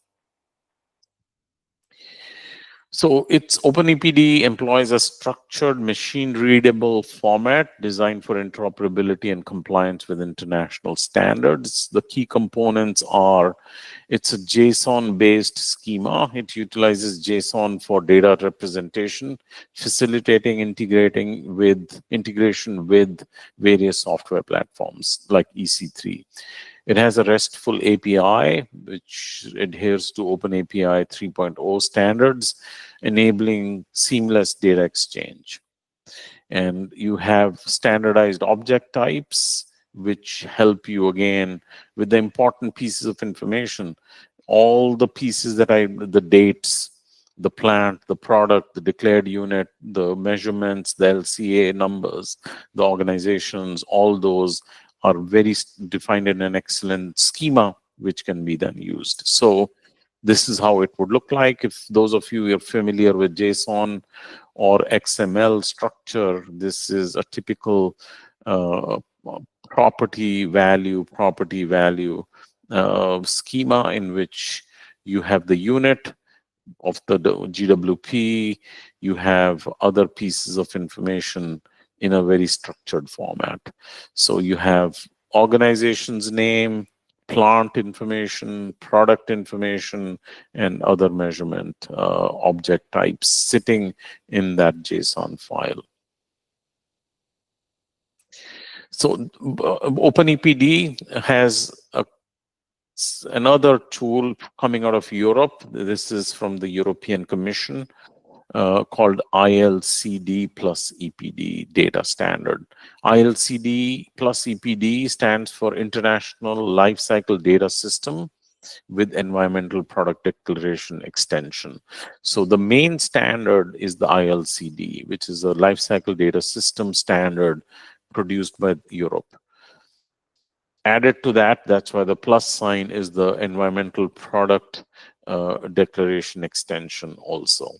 So it's openEPD employs a structured machine-readable format designed for interoperability and compliance with international standards. The key components are, it's a JSON-based schema. It utilizes JSON for data representation, facilitating integration with various software platforms like EC3. It has a RESTful API, which adheres to openAPI 3.0 standards, enabling seamless data exchange. And you have standardized object types, which help you again with the important pieces of information. All the pieces the dates, the plant, the product, the declared unit, the measurements, the LCA numbers, the organizations, all those are very defined in an excellent schema, which can be then used. So this is how it would look like. If those of you are familiar with JSON or XML structure, this is a typical property value schema in which you have the unit of the GWP, you have other pieces of information in a very structured format. So you have organization's name, plant information, product information, and other measurement object types sitting in that JSON file. So openEPD has another tool coming out of Europe. This is from the European Commission, called ILCD plus EPD data standard. ILCD plus EPD stands for International Lifecycle Data System with Environmental Product Declaration Extension. So the main standard is the ILCD, which is a lifecycle data system standard produced by Europe. Added to that, that's why the plus sign is the Environmental Product Declaration Extension also.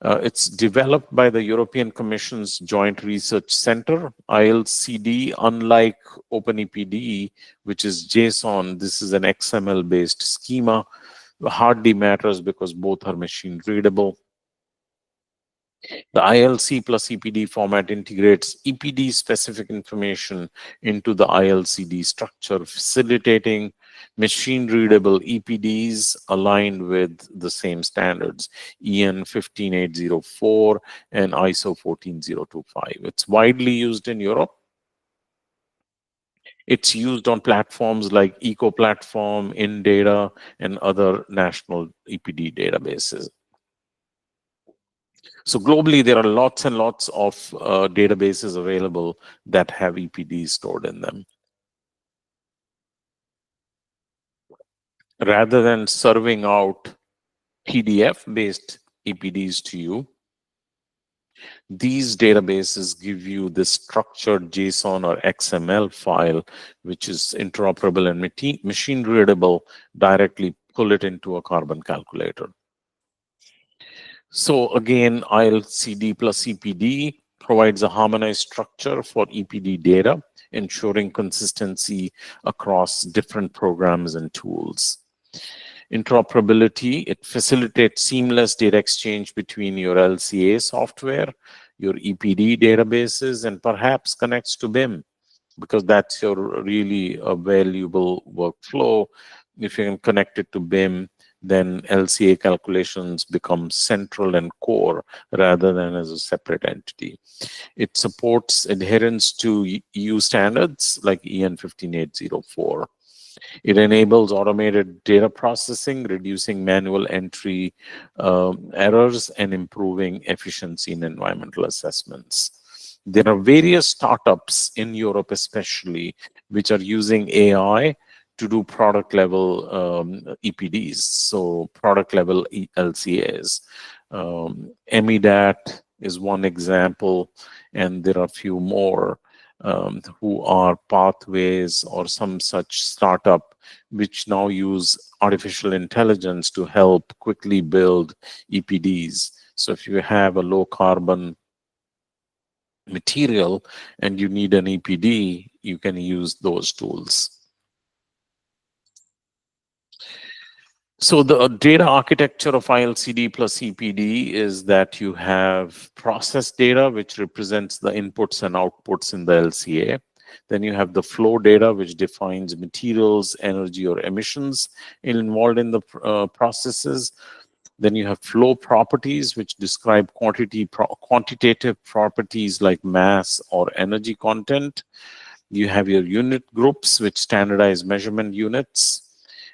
It's developed by the European Commission's Joint Research Center. ILCD, unlike openEPD, which is JSON, this is an XML-based schema. Hardly matters because both are machine readable. The ILC plus EPD format integrates EPD-specific information into the ILCD structure, facilitating machine-readable EPDs aligned with the same standards, EN 15804 and ISO 14025. It's widely used in Europe. It's used on platforms like Eco Platform, InData, and other national EPD databases. So globally, there are lots and lots of databases available that have EPDs stored in them. Rather than serving out PDF-based EPDs to you, these databases give you this structured JSON or XML file, which is interoperable and machine readable, directly pull it into a carbon calculator. So again, ILCD plus EPD provides a harmonized structure for EPD data, ensuring consistency across different programs and tools. Interoperability, it facilitates seamless data exchange between your LCA software, your EPD databases, and perhaps connects to BIM, because that's your really a valuable workflow. If you can connect it to BIM, then LCA calculations become central and core rather than as a separate entity. It supports adherence to EU standards like EN 15804. It enables automated data processing, reducing manual entry errors, and improving efficiency in environmental assessments. There are various startups in Europe, especially, which are using AI to do product level EPDs, so product level LCAs. EMIDAT is one example, and there are a few more who are Pathways or some such startup which now use artificial intelligence to help quickly build EPDs. So if you have a low carbon material and you need an EPD, you can use those tools. So the data architecture of ILCD plus EPD is that you have process data, which represents the inputs and outputs in the LCA. Then you have the flow data, which defines materials, energy, or emissions involved in the processes. Then you have flow properties, which describe quantitative properties like mass or energy content. You have your unit groups, which standardize measurement units.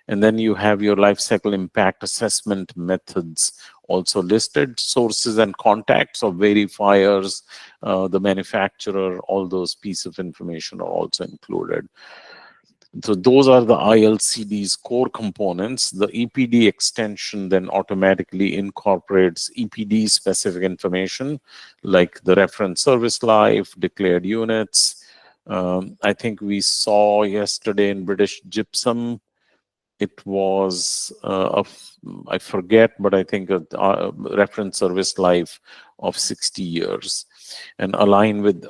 And then you have your life cycle impact assessment methods also listed, sources and contacts of verifiers, the manufacturer, all those pieces of information are also included. So those are the ILCD's core components. The EPD extension then automatically incorporates EPD specific information like the reference service life, declared units. I think we saw yesterday in British Gypsum, it was, I forget, but I think a reference service life of 60 years and align with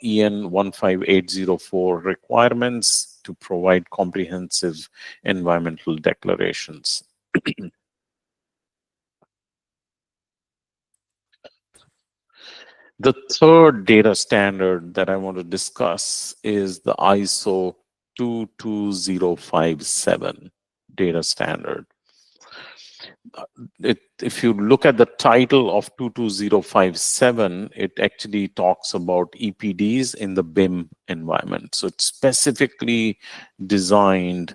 EN 15804 requirements to provide comprehensive environmental declarations. The third data standard that I want to discuss is the ISO 22057 data standard. If you look at the title of 22057, it actually talks about EPDs in the BIM environment. So it's specifically designed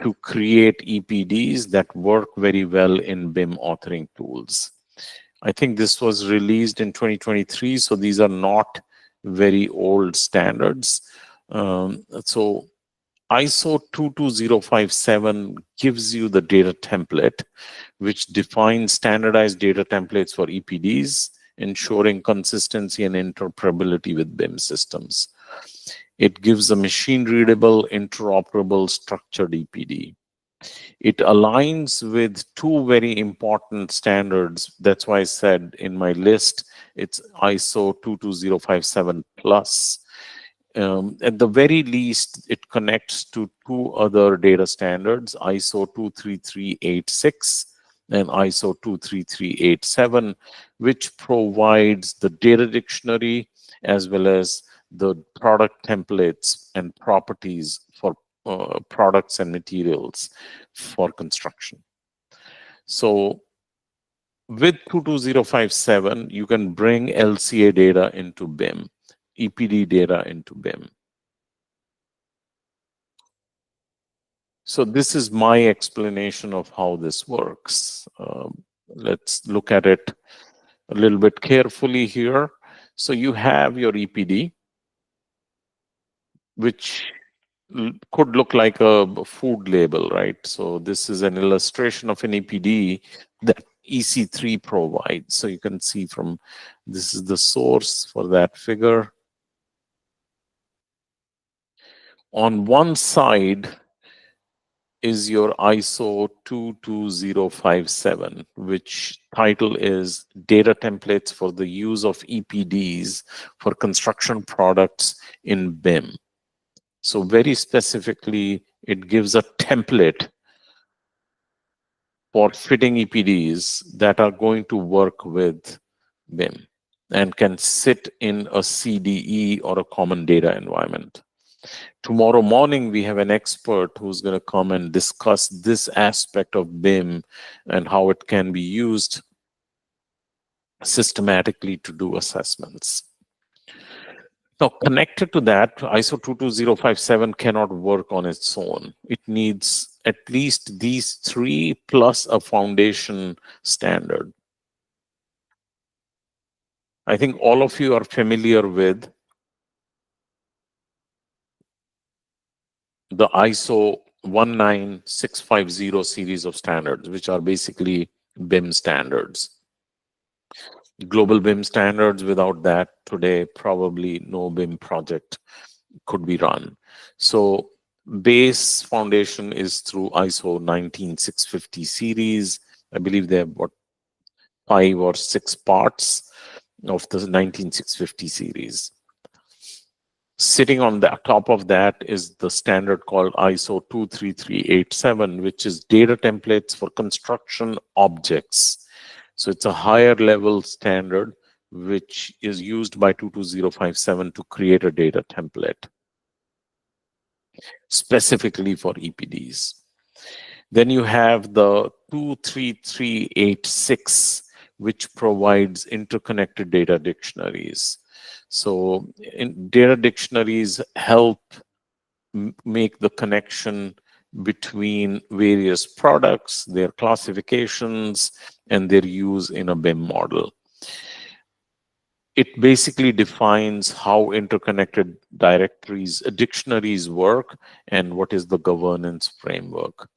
to create EPDs that work very well in BIM authoring tools. I think this was released in 2023, so these are not very old standards. So ISO 22057 gives you the data template, which defines standardized data templates for EPDs, ensuring consistency and interoperability with BIM systems. It gives a machine-readable, interoperable, structured EPD. It aligns with two very important standards. That's why I said in my list, it's ISO 22057 plus. At the very least, it connects to two other data standards, ISO 23386 and ISO 23387, which provides the data dictionary as well as the product templates and properties for products and materials for construction. So with 22057, you can bring LCA data into BIM, EPD data into BIM. So this is my explanation of how this works. Let's look at it a little bit carefully here. So you have your EPD, which could look like a food label, right? So this is an illustration of an EPD that EC3 provides. So you can see from, this is the source for that figure. On one side is your ISO 22057, which title is Data Templates for the Use of EPDs for Construction Products in BIM. So very specifically, it gives a template for fitting EPDs that are going to work with BIM and can sit in a CDE or a common data environment. Tomorrow morning, we have an expert who's going to come and discuss this aspect of BIM and how it can be used systematically to do assessments. Now, connected to that, ISO 22057 cannot work on its own. It needs at least these three plus a foundation standard. I think all of you are familiar with the ISO 19650 series of standards, which are basically BIM standards. Global BIM standards, without that, today, probably no BIM project could be run. So base foundation is through ISO 19650 series. I believe they have what, 5 or 6 parts of the 19650 series. Sitting on the top of that is the standard called ISO 23387, which is data templates for construction objects. So it's a higher level standard which is used by 22057 to create a data template specifically for EPDs. Then you have the 23386, which provides interconnected data dictionaries. So data dictionaries help make the connection between various products, their classifications, and their use in a BIM model. It basically defines how interconnected dictionaries work and what is the governance framework.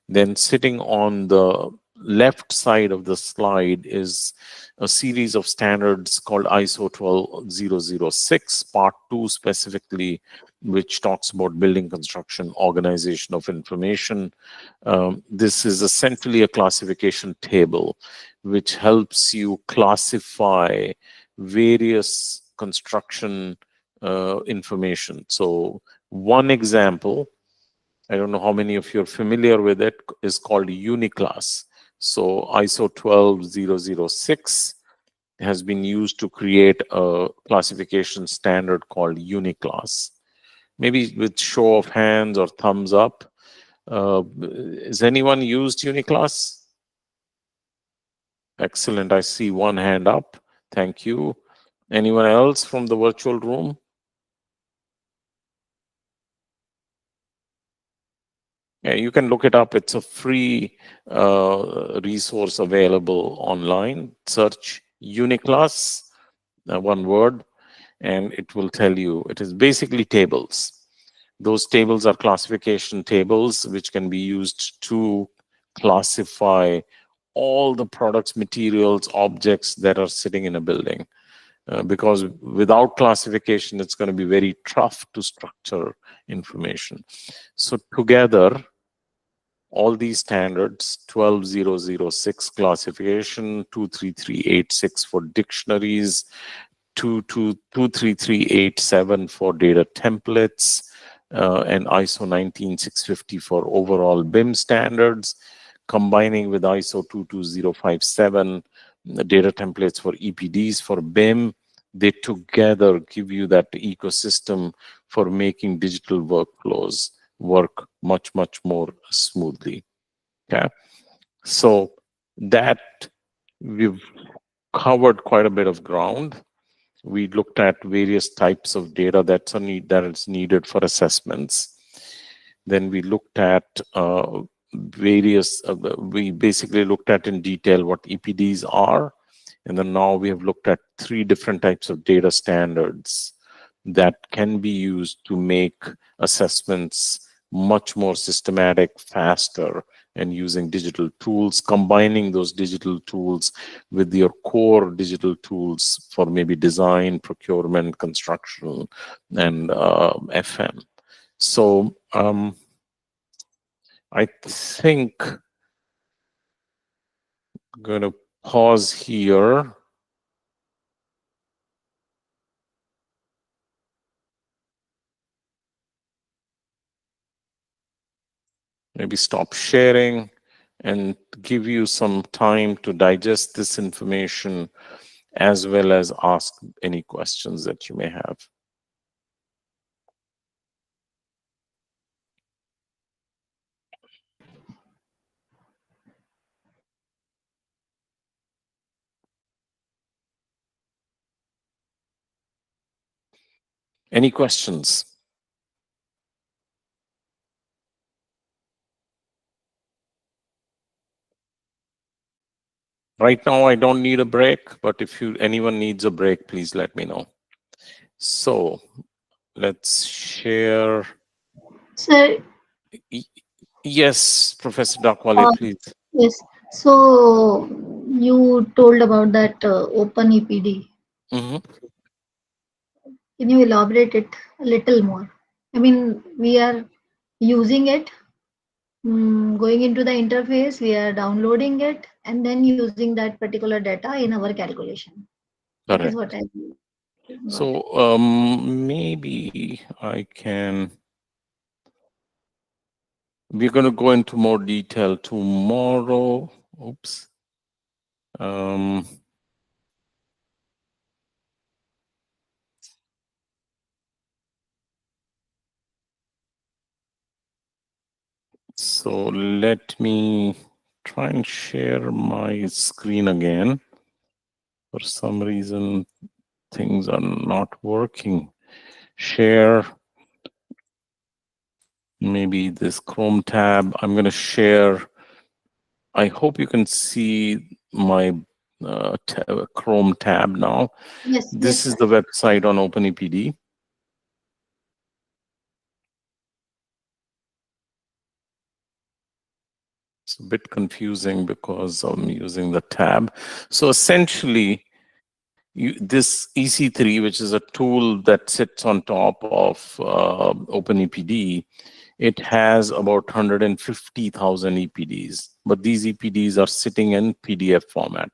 Then sitting on the left side of the slide is a series of standards called ISO 12006, part 2 specifically, which talks about building construction, organization of information. This is essentially a classification table, which helps you classify various construction information. So one example, I don't know how many of you are familiar with it, is called Uniclass. So ISO 12006 has been used to create a classification standard called Uniclass. Maybe with show of hands or thumbs up, has anyone used Uniclass? Excellent, I see one hand up. Thank you. Anyone else from the virtual room? Yeah, you can look it up. It's a free resource available online. Search Uniclass, one word, and it will tell you. It is basically tables. Those tables are classification tables, which can be used to classify all the products, materials, objects that are sitting in a building. Because without classification, it's going to be very tough to structure information. So together, all these standards, 12006 classification, 23386 for dictionaries, 23387 for data templates, and ISO 19650 for overall BIM standards, combining with ISO 22057, the data templates for EPDs for BIM, they together give you that ecosystem for making digital workflows work much, much more smoothly. Okay. So that we've covered quite a bit of ground. We looked at various types of data that is needed for assessments. Then we looked at we basically looked at in detail what EPDs are. And then now we have looked at 3 different types of data standards that can be used to make assessments much more systematic, faster, and using digital tools, combining those digital tools with your core digital tools for maybe design, procurement, construction, and FM. So I think I'm going to pause here. Maybe stop sharing and give you some time to digest this information as well as ask any questions that you may have. Any questions? Right now, I don't need a break, but if anyone needs a break, please let me know. So let's share. Sir, Yes, Professor Dakwale, please. yes. So you told about that openEPD. Mhm. Can you elaborate it a little more? I mean, we are using it, going into the interface, we are downloading it, and then using that particular data in our calculation. That is what Correct. I got. So maybe I can. We're going to go into more detail tomorrow. Oops. Um, so let me try and share my screen again. For some reason, things are not working. Share, maybe this Chrome tab. I'm going to share. I hope you can see my Chrome tab now. Yes, This yes, is sir. the website on openEPD. It's a bit confusing because I'm using the tab. So essentially, this EC3, which is a tool that sits on top of openEPD, it has about 150,000 EPDs, but these EPDs are sitting in PDF format.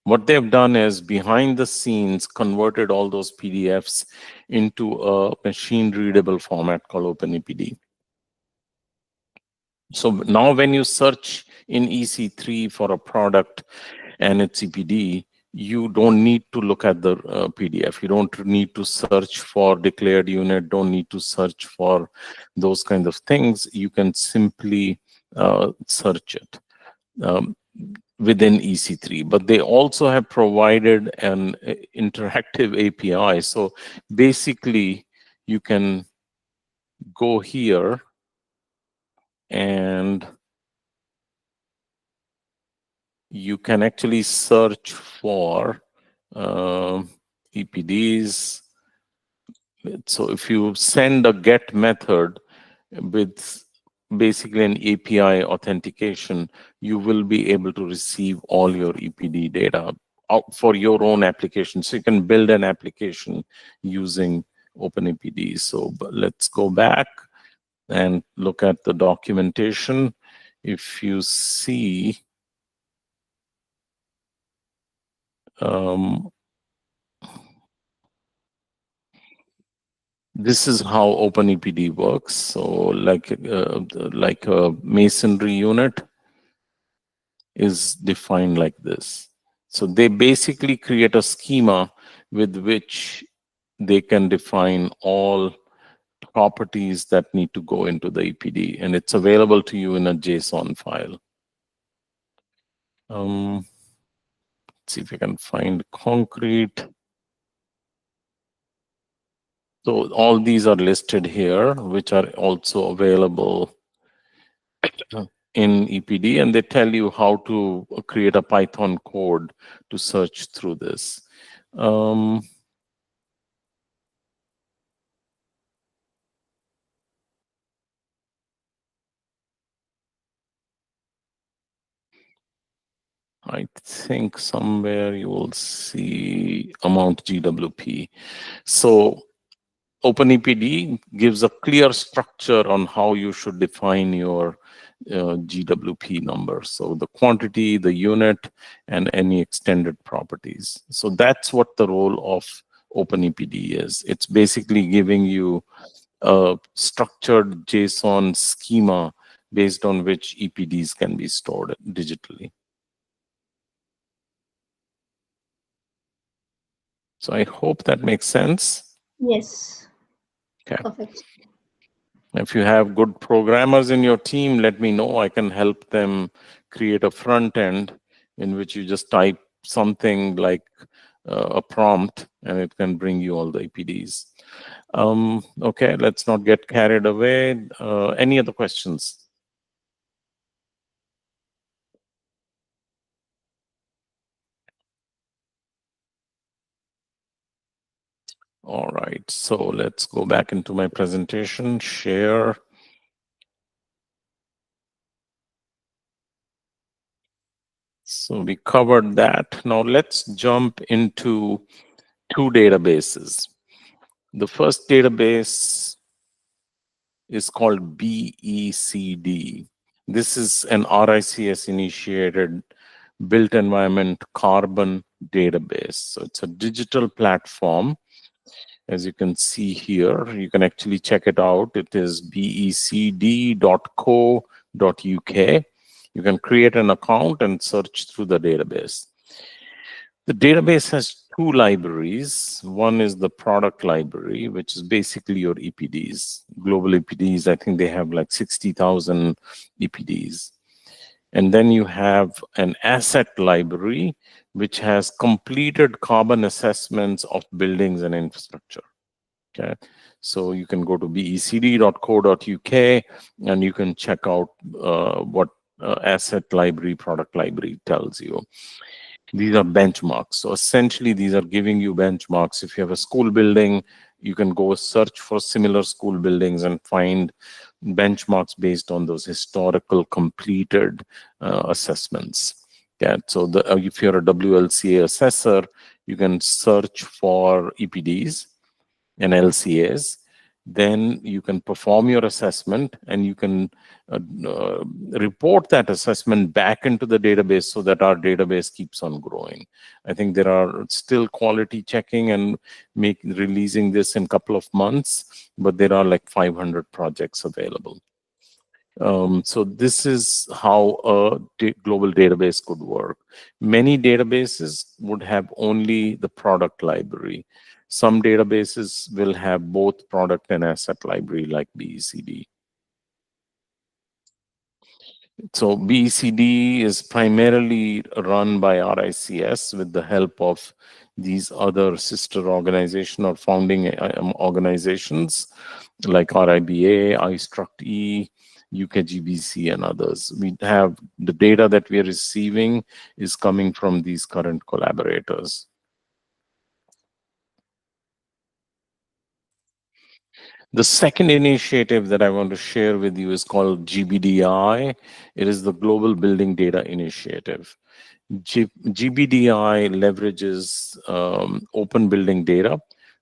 What they've done is behind the scenes converted all those PDFs into a machine readable format called openEPD. So now when you search in EC3 for a product and its EPD, you don't need to look at the PDF. You don't need to search for declared unit, don't need to search for those kinds of things. You can simply search it within EC3. But they also have provided an interactive API. So basically, you can go here and you can actually search for EPDs. So if you send a get method with basically an API authentication, you will be able to receive all your EPD data out for your own application. So you can build an application using openEPD. So let's go back and look at the documentation. If you see, this is how openEPD works. So like a masonry unit is defined like this. So they basically create a schema with which they can define all properties that need to go into the EPD, and it's available to you in a JSON file. Let's see if I can find concrete. So all these are listed here, which are also available in EPD, and they tell you how to create a Python code to search through this. I think somewhere you will see amount GWP. So openEPD gives a clear structure on how you should define your GWP number. So the quantity, the unit, and any extended properties. So that's what the role of openEPD is. It's basically giving you a structured JSON schema based on which EPDs can be stored digitally. So I hope that makes sense. Yes. Okay. Perfect. If you have good programmers in your team, let me know. I can help them create a front end in which you just type something like a prompt and it can bring you all the EPDs. Okay, let's not get carried away. Any other questions? All right, so let's go back into my presentation, share. So we covered that. Now let's jump into two databases. The first database is called BECD. This is an RICS initiated built environment carbon database. So it's a digital platform. As you can see here, you can actually check it out. It is becd.co.uk. You can create an account and search through the database. The database has two libraries. One is the product library, which is basically your EPDs. Global EPDs, I think they have like 60,000 EPDs. And then you have an asset library, which has completed carbon assessments of buildings and infrastructure. Okay, so you can go to becd.co.uk and you can check out what asset library, product library tells you. These are benchmarks. So essentially, these are giving you benchmarks. If you have a school building, you can go search for similar school buildings and find benchmarks based on those historical completed assessments. Yeah, so if you're a WLCA assessor, you can search for EPDs and LCAs. Then you can perform your assessment and you can report that assessment back into the database so that our database keeps on growing. I think there are still quality checking and releasing this in a couple of months, but there are like 500 projects available. So this is how a global database could work. Many databases would have only the product library. Some databases will have both product and asset library like BECD. So BECD is primarily run by RICS with the help of these other sister organization or founding organizations like RIBA, iStruct-E, UKGBC, and others. We have the data that we are receiving is coming from these current collaborators. The second initiative that I want to share with you is called GBDI. It is the Global Building Data Initiative. GBDI leverages open building data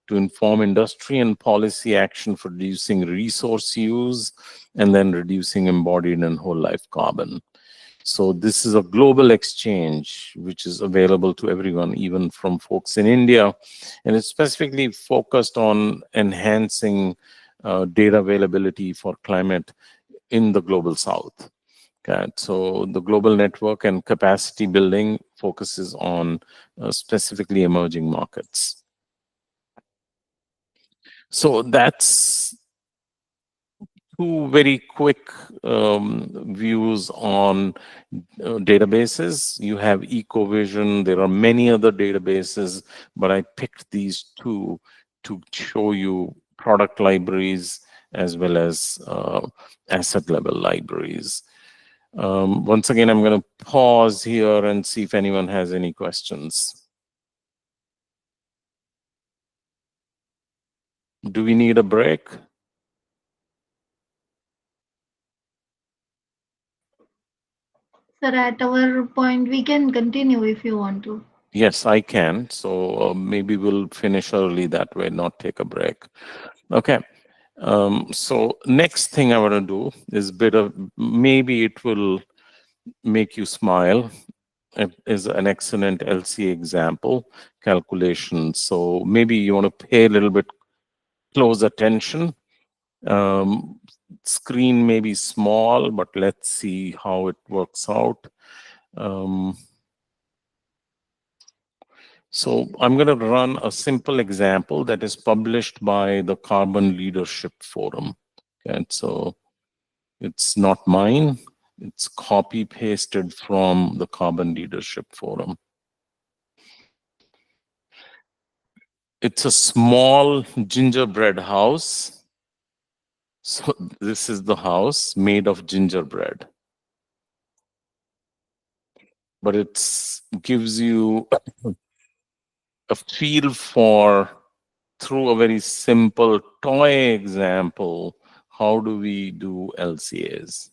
to inform industry and policy action for reducing resource use and then reducing embodied and whole life carbon. So this is a global exchange which is available to everyone, even from folks in India, and it's specifically focused on enhancing data availability for climate in the global south. Okay, so the global network and capacity building focuses on specifically emerging markets. So that's two very quick views on databases. You have EcoVision. There are many other databases, but I picked these two to show you product libraries, as well as asset level libraries. Once again, I'm going to pause here and see if anyone has any questions. Do we need a break? Sir, at our point, we can continue if you want to. Yes, I can. So maybe we'll finish early that way, not take a break. Okay. So next thing I want to do is maybe it will make you smile. It is an excellent LCA example calculation. So maybe you want to pay a little bit close attention. Screen may be small, but let's see how it works out. So I'm going to run a simple example that is published by the Carbon Leadership Forum. Okay, so it's not mine. It's copy pasted from the Carbon Leadership Forum. It's a small gingerbread house. So this is the house made of gingerbread. But it gives you a feel for, through a very simple toy example, how do we do LCAs?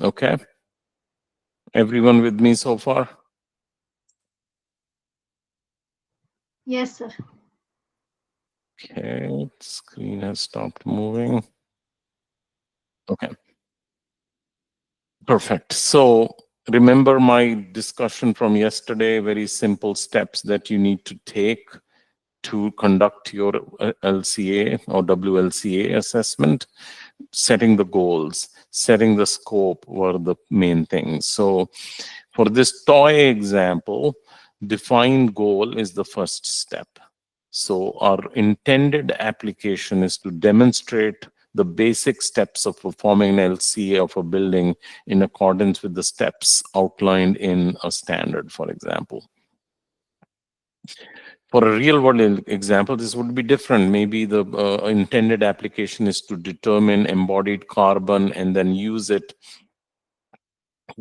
Okay. Everyone with me so far? Yes, sir. Okay, screen has stopped moving. Okay. Perfect. So remember my discussion from yesterday, very simple steps that you need to take to conduct your LCA or WLCA assessment. Setting the goals, setting the scope were the main things. So for this toy example, define goal is the first step. So our intended application is to demonstrate the basic steps of performing an LCA of a building in accordance with the steps outlined in a standard, for example. For a real world example, this would be different. Maybe the intended application is to determine embodied carbon and then use it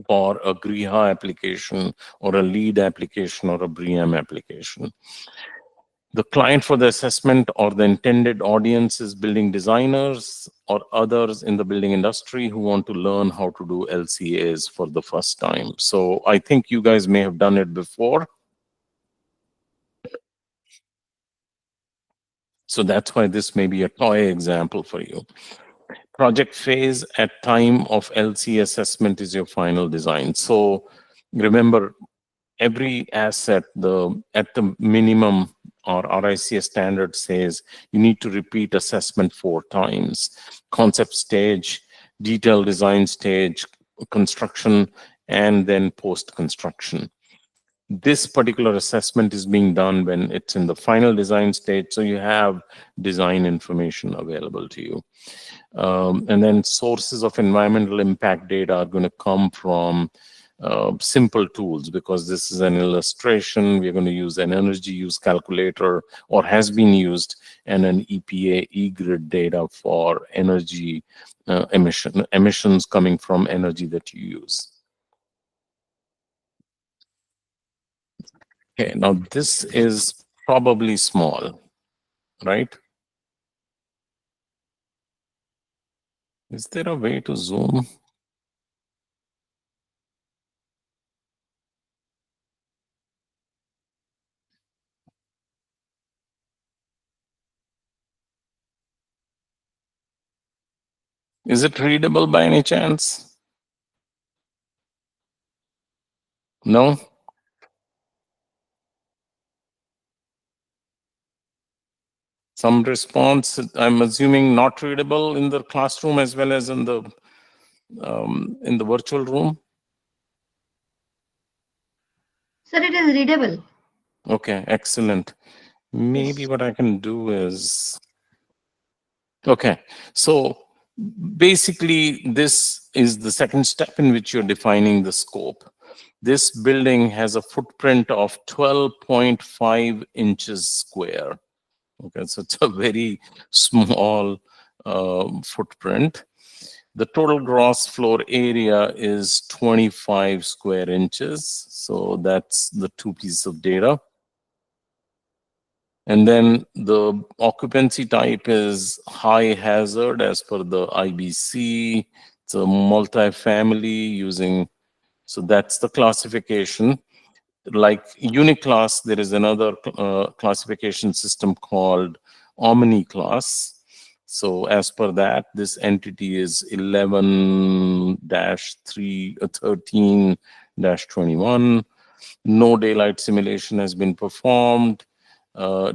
for a GRIHA application or a LEED application or a BREEAM application. The client for the assessment or the intended audience is building designers or others in the building industry who want to learn how to do LCAs for the first time. So I think you guys may have done it before. So that's why this may be a toy example for you. Project phase at time of LC assessment is your final design. So remember, every asset, at the minimum, our RICS standard says you need to repeat assessment 4 times. Concept stage, detailed design stage, construction, and then post-construction. This particular assessment is being done when it's in the final design stage, so you have design information available to you. And then sources of environmental impact data are going to come from simple tools, because this is an illustration. We're going to use an energy use calculator, or has been used, and an EPA e-grid data for energy emissions coming from energy that you use. Okay, now this is probably small, right? Is there a way to zoom? Is it readable by any chance? No? Some response, I'm assuming not readable in the classroom as well as in the virtual room. Sir, it is readable. Okay, excellent. Maybe what I can do is, okay, so basically this is the second step in which you're defining the scope. This building has a footprint of 12.5 inches square. Okay, so it's a very small footprint. The total gross floor area is 25 square inches. So that's the two pieces of data. And then the occupancy type is high hazard as per the IBC. It's a multifamily using, so that's the classification. Like Uniclass, there is another classification system called Omni class. So as per that, this entity is 11-13-21. No daylight simulation has been performed.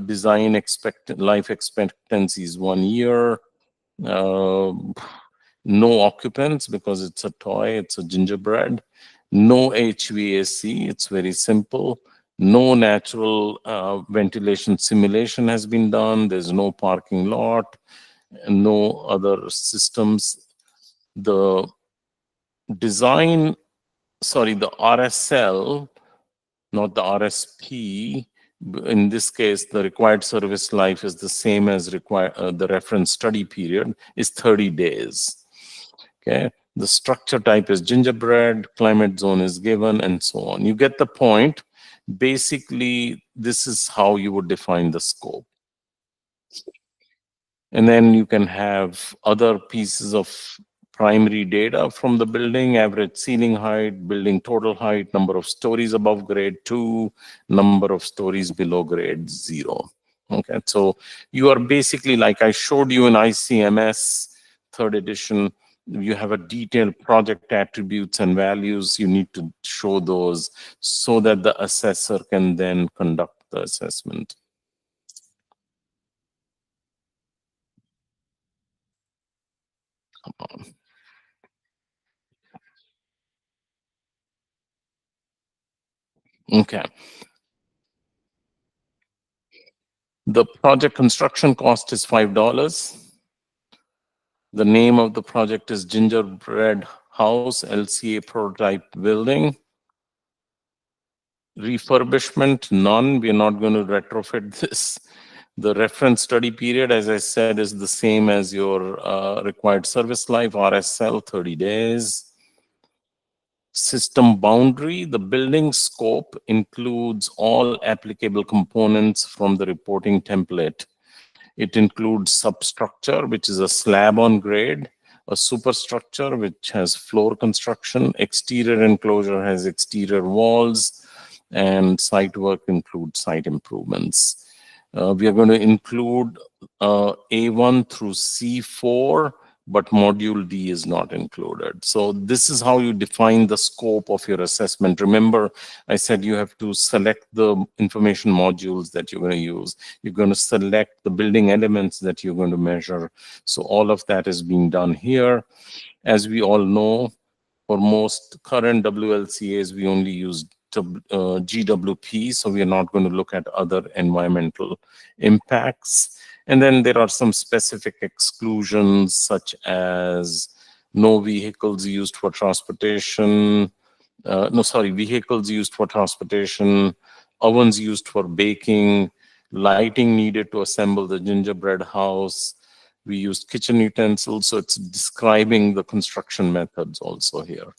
Design life expectancy is 1 year. Uh, no occupants because it's a toy, it's a gingerbread. No HVAC, it's very simple. No natural ventilation simulation has been done. There's no parking lot, and no other systems. The design, sorry, the RSL, not the RSP. In this case, the required service life is the same as the reference study period is 30 days. Okay, the structure type is gingerbread, climate zone is given, and so on. You get the point. Basically, this is how you would define the scope. And then you can have other pieces of primary data from the building: average ceiling height, building total height, number of stories above grade 2, number of stories below grade 0. Okay, so you are basically, like I showed you in ICMS 3rd edition, you have a detailed project attributes and values. You need to show those so that the assessor can then conduct the assessment. Come on. Okay. The project construction cost is $5. The name of the project is Gingerbread House LCA Prototype Building. Refurbishment, none. We're not going to retrofit this. The reference study period, as I said, is the same as your required service life, RSL, 30 days. System boundary, the building scope includes all applicable components from the reporting template. It includes substructure, which is a slab on grade, a superstructure, which has floor construction, exterior enclosure has exterior walls, and site work includes site improvements. We are going to include A1 through C4, but module D is not included. So this is how you define the scope of your assessment. Remember, I said you have to select the information modules that you're going to use. You're going to select the building elements that you're going to measure. So all of that is being done here. As we all know, for most current WLCAs, we only use GWP, so we are not going to look at other environmental impacts. And then there are some specific exclusions, such as no vehicles used for transportation, vehicles used for transportation, ovens used for baking, lighting needed to assemble the gingerbread house. We used kitchen utensils, so it's describing the construction methods also here.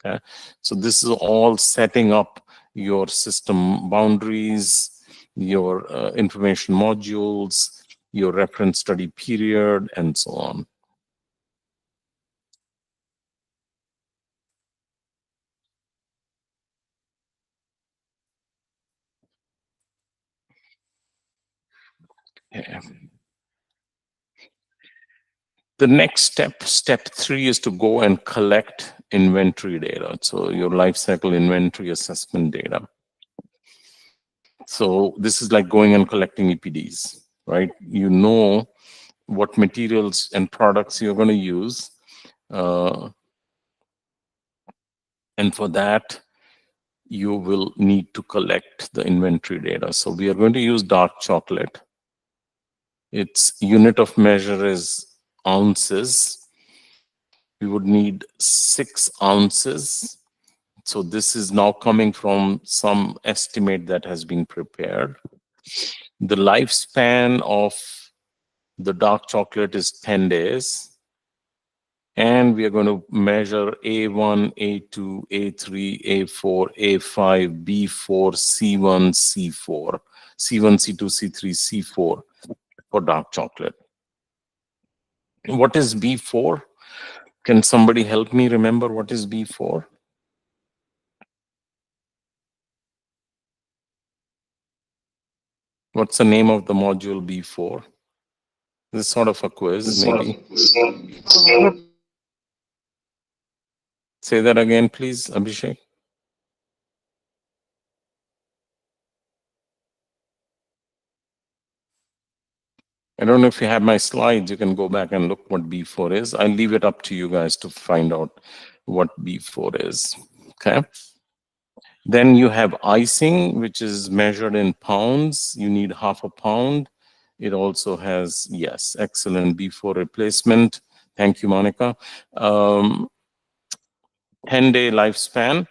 Okay, so this is all setting up your system boundaries, your information modules, your reference study period, and so on. Okay. The next step, step 3, is to go and collect inventory data. So your life cycle inventory assessment data. So this is like going and collecting EPDs, right? You know what materials and products you're going to use. And for that, you will need to collect the inventory data. So we are going to use dark chocolate. Its unit of measure is ounces. We would need 6 ounces. So this is now coming from some estimate that has been prepared. The lifespan of the dark chocolate is 10 days. And we are going to measure A1, A2, A3, A4, A5, B4, C1, C4, C1, C2, C3, C4 for dark chocolate. What is B4? Can somebody help me remember what is B4? What's the name of the module B4? This is sort of a quiz, maybe. Say that again, please, Abhishek. I don't know if you have my slides. You can go back and look what B4 is. I'll leave it up to you guys to find out what B4 is. Okay. Then you have icing, which is measured in pounds. You need half a pound. It also has, yes, excellent B4 replacement. Thank you, Monica. 10-day lifespan.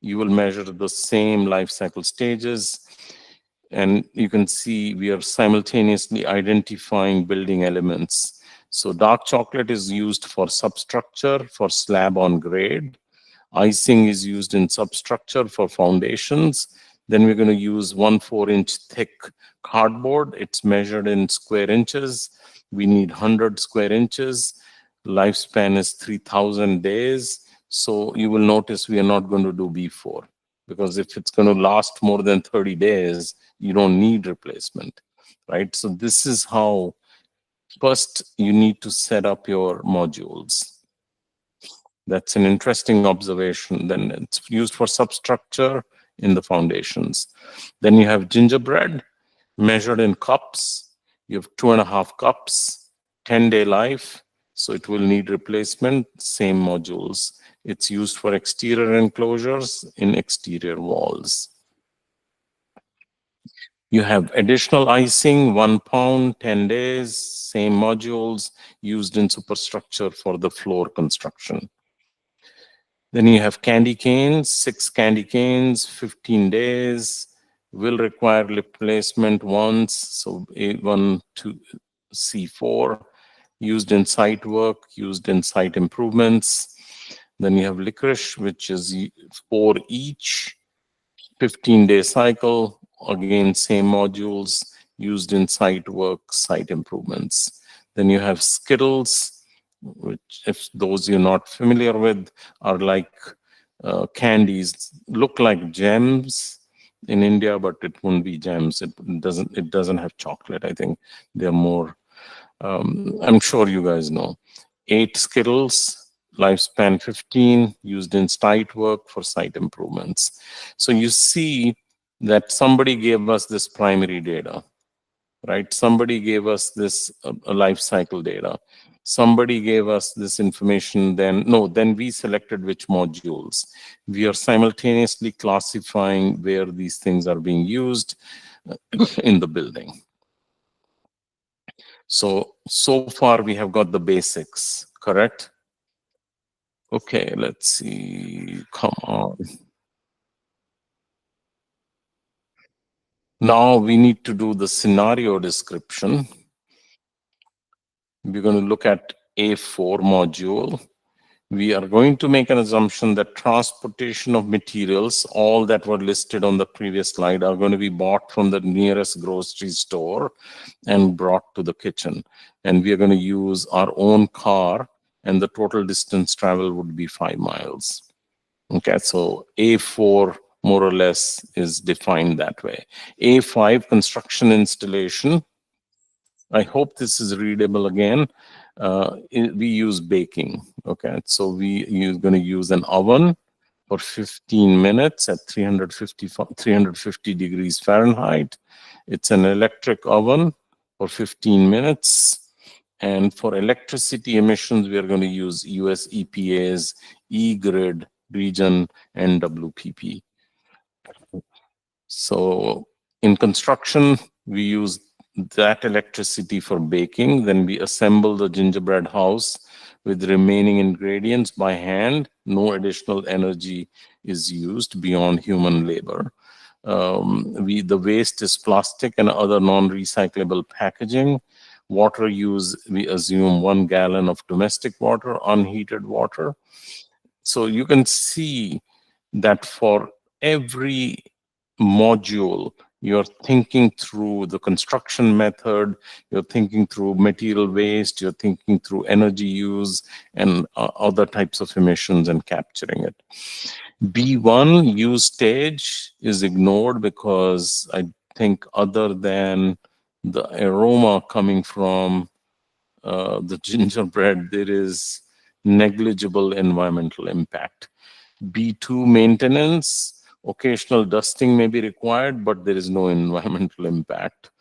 You will measure the same life cycle stages. And you can see we are simultaneously identifying building elements. So dark chocolate is used for substructure, for slab on grade. Icing is used in substructure for foundations. Then we're going to use 1/4-inch thick cardboard. It's measured in square inches. We need 100 square inches. Lifespan is 3,000 days. So you will notice we are not going to do B4, because if it's going to last more than 30 days, you don't need replacement, right? So this is how first you need to set up your modules. That's an interesting observation. Then it's used for substructure in the foundations. Then you have gingerbread measured in cups. You have 2.5 cups, 10-day life. So it will need replacement, same modules. It's used for exterior enclosures in exterior walls. You have additional icing, 1 pound, 10 days, same modules used in superstructure for the floor construction. Then you have candy canes, 6 candy canes, 15 days, will require replacement once. So A1 to C4, used in site work, used in site improvements. Then you have licorice, which is 4 each, 15-day cycle, again, same modules used in site work, site improvements. Then you have Skittles, which, if those you're not familiar with, are like candies, look like gems in India, but it won't be gems. It doesn't have chocolate. I think they're more, I'm sure you guys know. 8 Skittles, lifespan 15, used in site work for site improvements. So you see that somebody gave us this primary data, right? Somebody gave us this life cycle data. Somebody gave us this information, then we selected which modules. We are simultaneously classifying where these things are being used in the building. So far we have got the basics, correct? Okay, let's see, come on. Now we need to do the scenario description. We're going to look at A4 module. We are going to make an assumption that transportation of materials, all that were listed on the previous slide, are going to be bought from the nearest grocery store and brought to the kitchen. And we are going to use our own car, and the total distance travel would be 5 miles. Okay, so A4 more or less is defined that way. A5, construction installation. I hope this is readable again. We use baking. Okay, so we're going to use an oven for 15 minutes at 350 degrees Fahrenheit. It's an electric oven for 15 minutes. And for electricity emissions, we are going to use US EPA's E-Grid region and WPP. So in construction, we use that electricity for baking. Then we assemble the gingerbread house with remaining ingredients by hand. No additional energy is used beyond human labor. The waste is plastic and other non-recyclable packaging. Water use, we assume 1 gallon of domestic water, unheated water. So you can see that for every module, you're thinking through the construction method, you're thinking through material waste, you're thinking through energy use and other types of emissions and capturing it. B1 use stage is ignored because I think other than the aroma coming from the gingerbread, there is negligible environmental impact. B2 maintenance, occasional dusting may be required, but there is no environmental impact.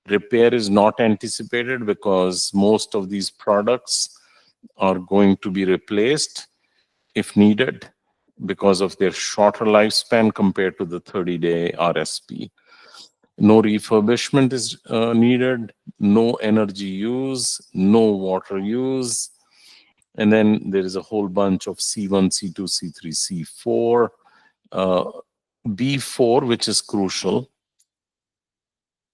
Repair is not anticipated because most of these products are going to be replaced if needed because of their shorter lifespan compared to the 30-day RSP. No refurbishment is needed, no energy use, no water use. And then there is a whole bunch of C1, C2, C3, C4. B4, which is crucial,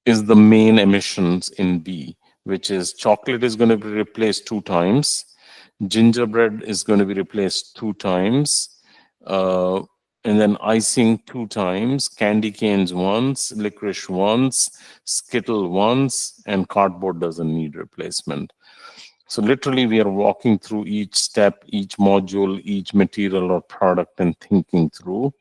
is the main emissions in B, which is chocolate is going to be replaced 2 times. Gingerbread is going to be replaced 2 times. And then icing 2 times, candy canes once, licorice once, Skittle once, and cardboard doesn't need replacement. So literally we are walking through each step, each module, each material or product and thinking through.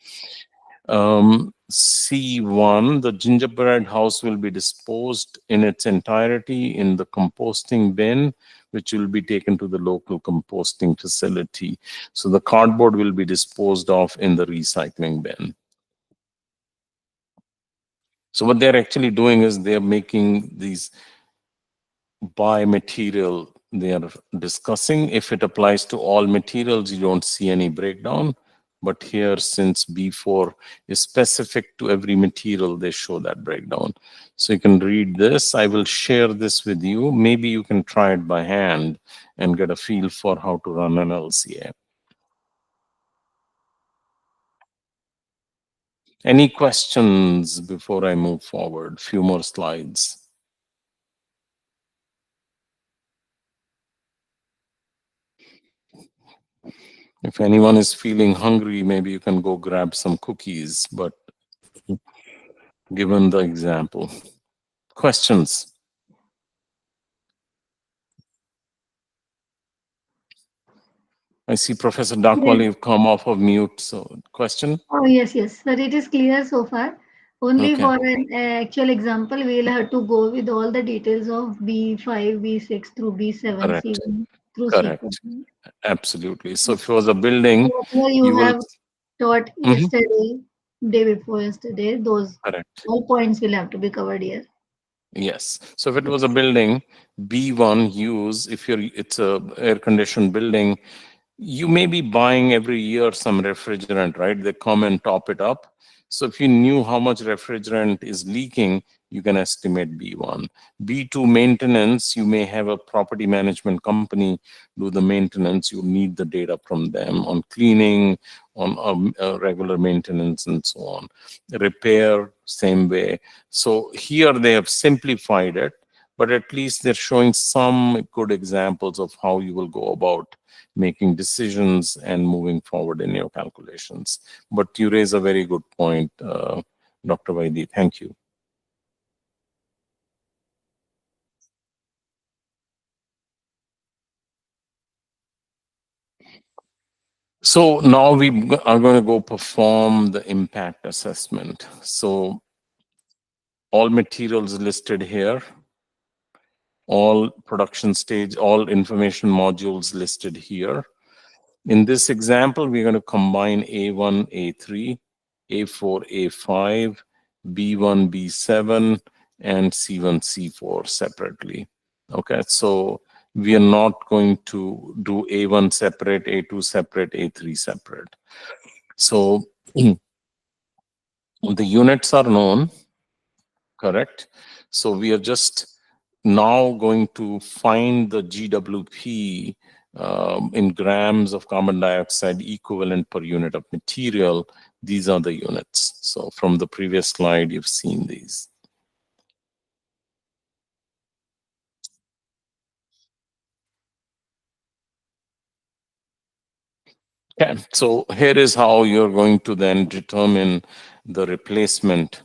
C1, the gingerbread house will be disposed in its entirety in the composting bin, which will be taken to the local composting facility. So the cardboard will be disposed of in the recycling bin. So what they're actually doing is they're making these by material they are discussing. If it applies to all materials, you don't see any breakdown. But here, since B4 is specific to every material, they show that breakdown. So you can read this. I will share this with you. Maybe you can try it by hand and get a feel for how to run an LCA. Any questions before I move forward? Few more slides. If anyone is feeling hungry, maybe you can go grab some cookies, but given the example. Questions? I see Professor Dakwali have come off of mute, so question? Oh, yes, yes. Sir, it is clear so far. Only Okay. for an actual example, we'll have to go with all the details of B5, B6 through B7, Correct. C1 through C4. Correct. Absolutely. So if it was a building, Whatever you you will. have taught Mhm. yesterday, day before yesterday, those Correct. all points will have to be covered here. Yes. So if it was a building, B1 use, if it's a air-conditioned building, you may be buying every year some refrigerant, right? They come and top it up. So if you knew how much refrigerant is leaking, you can estimate B1. B2 maintenance, you may have a property management company do the maintenance. You need the data from them on cleaning, on regular maintenance, and so on. Repair, same way. So here they have simplified it, but at least they're showing some good examples of how you will go about making decisions and moving forward in your calculations. But you raise a very good point, Dr. Vaidi. Thank you. So now we are going to go perform the impact assessment. So all materials listed here, all production stage, all information modules listed here. In this example, we're going to combine A1, A3, A4, A5, B1, B7, and C1, C4 separately. Okay, so we are not going to do A1 separate, A2 separate, A3 separate. So the units are known, correct? So we are just now going to find the GWP in grams of carbon dioxide equivalent per unit of material These are the units. So from the previous slide, you've seen these. Okay, so here is how you're going to then determine the replacement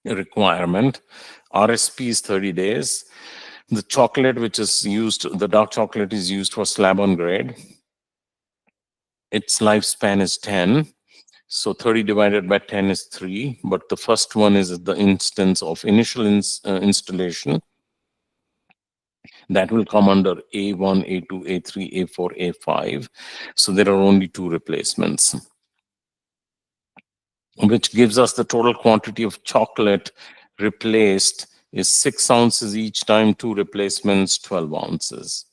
requirement. RSP is 30 days. The chocolate, which is used, the dark chocolate is used for slab on grade. Its lifespan is 10. So 30 divided by 10 is 3. But the first one is the instance of initial installation. That will come under A1, A2, A3, A4, A5. So there are only 2 replacements, which gives us the total quantity of chocolate replaced is 6 ounces each time, 2 replacements, 12 ounces.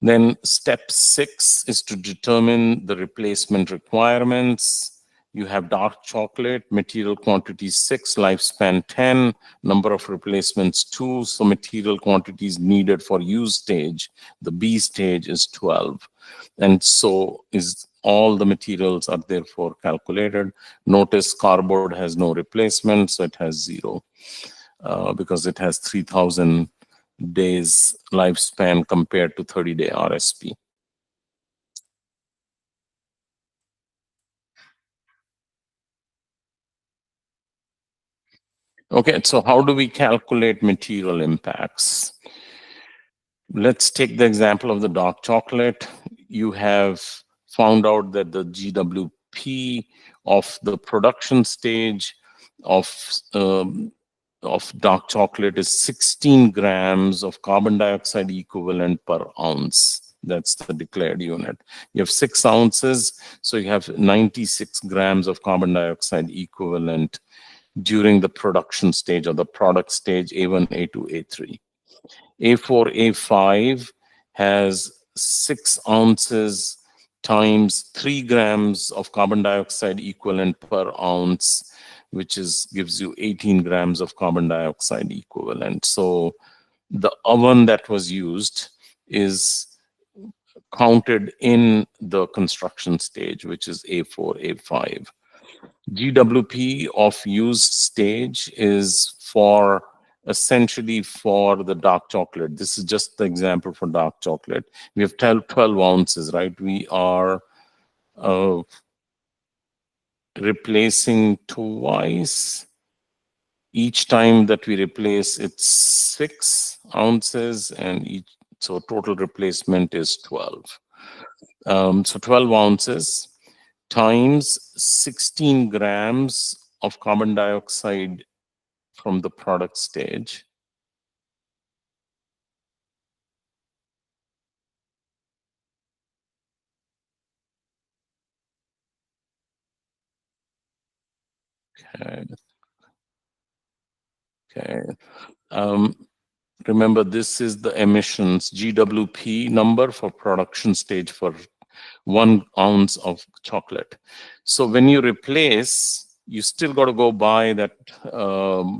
Then step 6 is to determine the replacement requirements. You have dark chocolate, material quantity 6, lifespan 10, number of replacements 2. So material quantities needed for use stage, the B stage is 12. And so is all the materials are therefore calculated. Notice cardboard has no replacement, so it has 0 because it has 3,000 days lifespan compared to 30-day RSP. Okay, so how do we calculate material impacts? Let's take the example of the dark chocolate. You have found out that the GWP of the production stage of dark chocolate is 16 grams of carbon dioxide equivalent per ounce. That's the declared unit. You have 6 ounces, so you have 96 grams of carbon dioxide equivalent during the production stage or the product stage A1, A2, A3. A4, A5 has 6 ounces times 3 grams of carbon dioxide equivalent per ounce, which gives you 18 grams of carbon dioxide equivalent. So the oven that was used is counted in the construction stage, which is A4, A5. GWP of used stage is essentially for the dark chocolate. This is just the example for dark chocolate. We have 12 ounces, right? We are replacing twice. Each time that we replace, it's 6 ounces, and so total replacement is 12. So 12 ounces times 16 grams of carbon dioxide from the product stage. Okay. Remember, this is the emissions GWP number for production stage for 1 ounce of chocolate. So when you replace, you still got to go buy that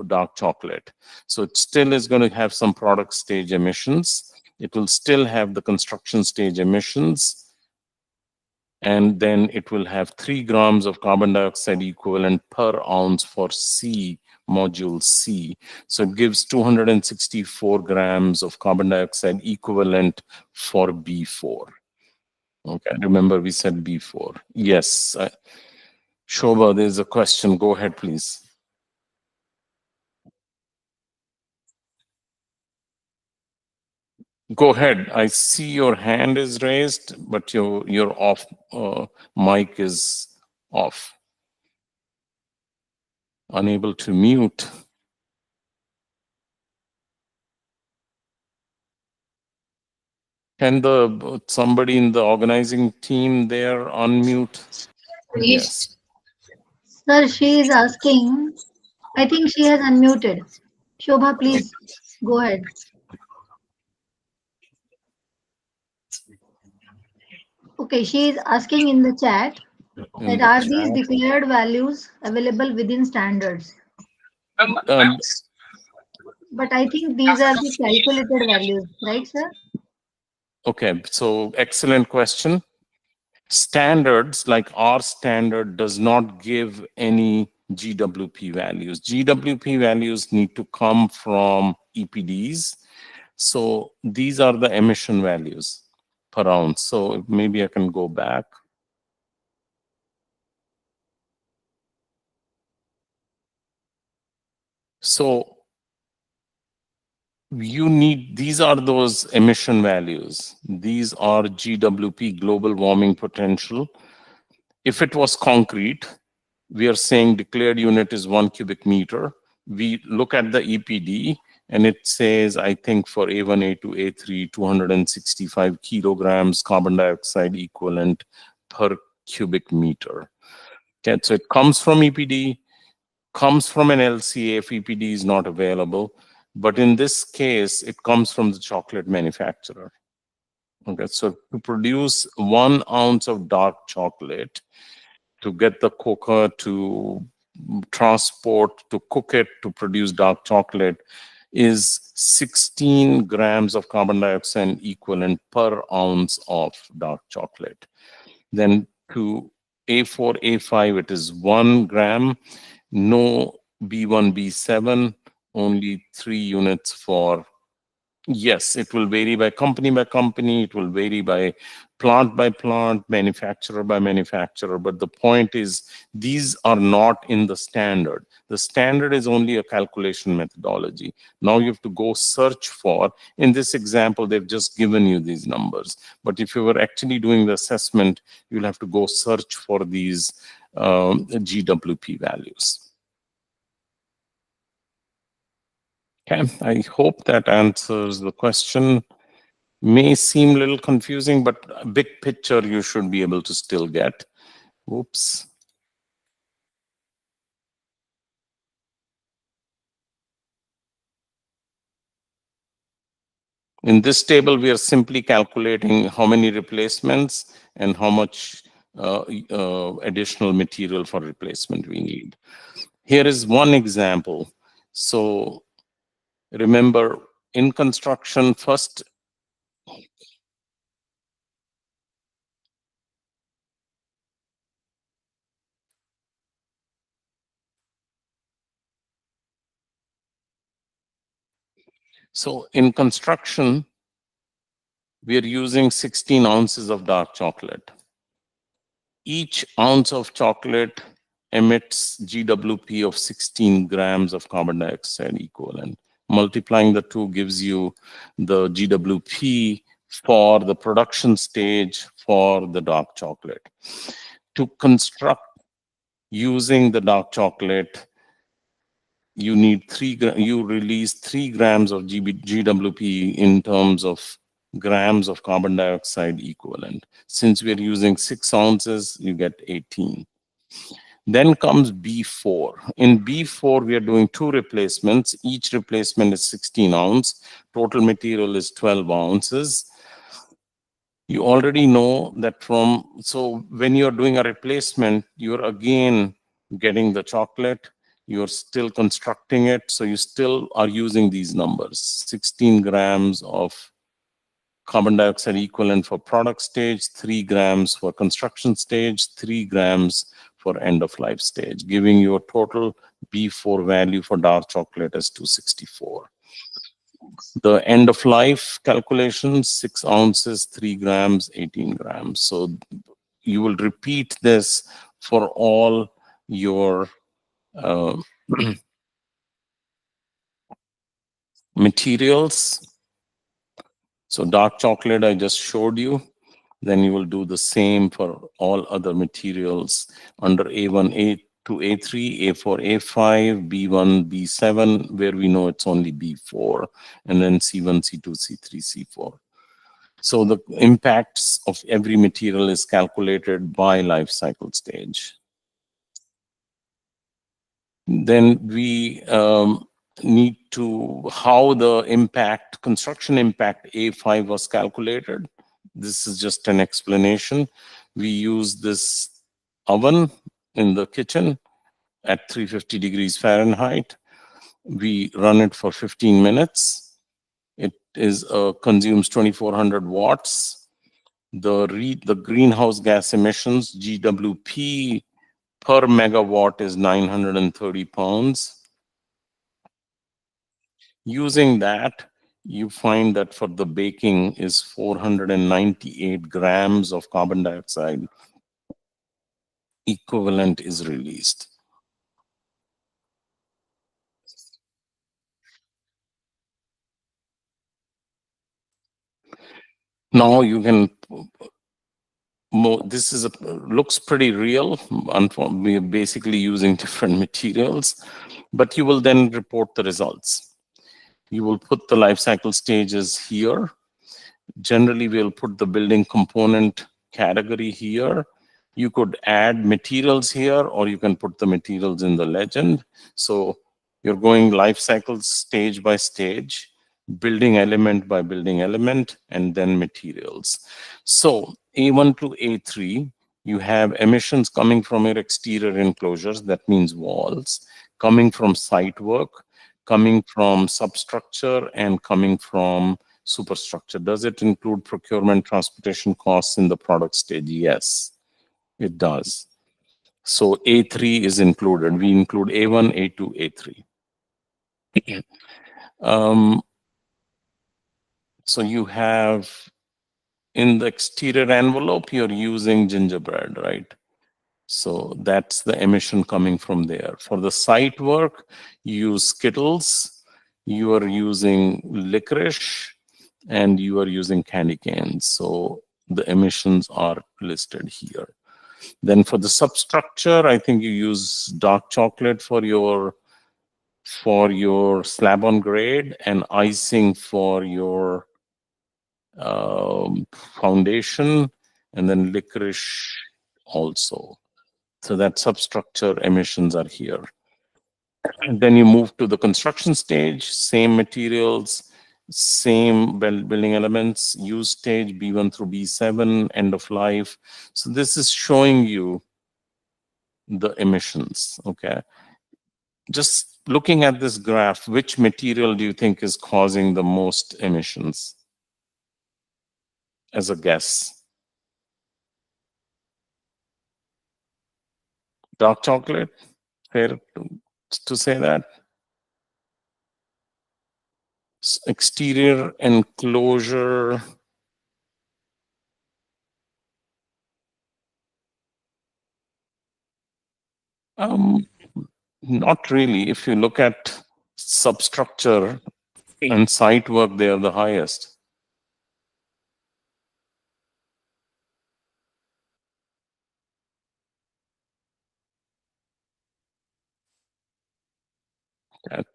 dark chocolate. So it still is going to have some product stage emissions. It will still have the construction stage emissions. And then it will have 3 grams of carbon dioxide equivalent per ounce for C, module C. So it gives 264 grams of carbon dioxide equivalent for B4. Okay, remember we said B4. Yes. Shobha, there's a question. Go ahead, please. Go ahead. I see your hand is raised, but your off mic is off. Unable to mute. Can somebody in the organizing team there unmute? Yes. Sir, she is asking, I think she has unmuted. Shobha, please go ahead. Okay, she is asking in the chat that are these declared values available within standards? But I think these are the calculated values, right, sir? Okay, so excellent question. Standards like our standard does not give any GWP values. GWP values need to come from EPDs. So these are the emission values per ounce. So maybe I can go back. So you need, these are those emission values. These are GWP, global warming potential. If it was concrete, we are saying declared unit is 1 cubic meter. We look at the EPD and it says, I think for A1, A2, A3, 265 kilograms carbon dioxide equivalent per cubic meter. Okay, so it comes from EPD, comes from an LCA if EPD is not available. But in this case, it comes from the chocolate manufacturer. Okay, so to produce 1 ounce of dark chocolate, to get the cocoa, to transport, to cook it, to produce dark chocolate, is 16 grams of carbon dioxide equivalent per ounce of dark chocolate. Then to A4, A5, it is 1 gram. No B1, B7, only 3 units for, yes, it will vary by company, it will vary by plant, manufacturer by manufacturer. But the point is, these are not in the standard. The standard is only a calculation methodology. Now you have to go search for, in this example, they've just given you these numbers. But if you were actually doing the assessment, you'll have to go search for these GWP values. Okay, I hope that answers the question. May seem a little confusing, but a big picture you should be able to still get. Oops. In this table, we are simply calculating how many replacements and how much additional material for replacement we need. Here is one example. So remember, in construction, first, so in construction, we are using 16 ounces of dark chocolate. Each ounce of chocolate emits GWP of 16 grams of carbon dioxide equivalent. Multiplying the two gives you the GWP for the production stage for the dark chocolate. To construct using the dark chocolate, you need you release 3 grams of GWP in terms of grams of carbon dioxide equivalent. Since we're using 6 ounces, you get 18. Then comes B4. In B4, we are doing 2 replacements. Each replacement is 16 ounce. Total material is 12 ounces. You already know that so when you're doing a replacement, you're again getting the chocolate. You're still constructing it. So you still are using these numbers, 16 grams of carbon dioxide equivalent for product stage, 3 grams for construction stage, 3 grams for end of life stage, giving you a total B4 value for dark chocolate as 264. The end of life calculation, 6 ounces, 3 grams, 18 grams. So you will repeat this for all your materials. So dark chocolate I just showed you. Then you will do the same for all other materials under A1, A2, A3, A4, A5, B1, B7, where we know it's only B4, and then C1, C2, C3, C4. So the impacts of every material is calculated by life cycle stage. Then we need to, how the impact, construction impact A5 was calculated. This is just an explanation. We use this oven in the kitchen at 350 degrees Fahrenheit. We run it for 15 minutes. It is consumes 2400 watts. The greenhouse gas emissions, GWP per megawatt, is 930 pounds. Using that, you find that for the baking is 498 grams of carbon dioxide equivalent is released. Now you can, this is looks pretty real. We're basically using different materials, but you will then report the results. You will put the life cycle stages here. Generally, we'll put the building component category here. You could add materials here, or you can put the materials in the legend. So you're going life cycle stage by stage, building element by building element, and then materials. So A1 to A3, you have emissions coming from your exterior enclosures, that means walls, coming from site work, coming from substructure, and coming from superstructure. Does it include procurement, transportation costs in the product stage? Yes, it does. So A3 is included. We include A1, A2, A3. So you have, in the exterior envelope, you're using gingerbread, right? So that's the emission coming from there. For the site work, you use Skittles, you are using licorice, and you are using candy canes. So the emissions are listed here. Then for the substructure, I think you use dark chocolate for your slab on grade, and icing for your foundation, and then licorice also. So that substructure emissions are here. And then you move to the construction stage, same materials, same building elements, use stage B1 through B7, end of life. So this is showing you the emissions, okay? Just looking at this graph, which material do you think is causing the most emissions? As a guess. Dark chocolate? Fair to say that? Exterior enclosure. Not really. If you look at substructure and site work, they are the highest.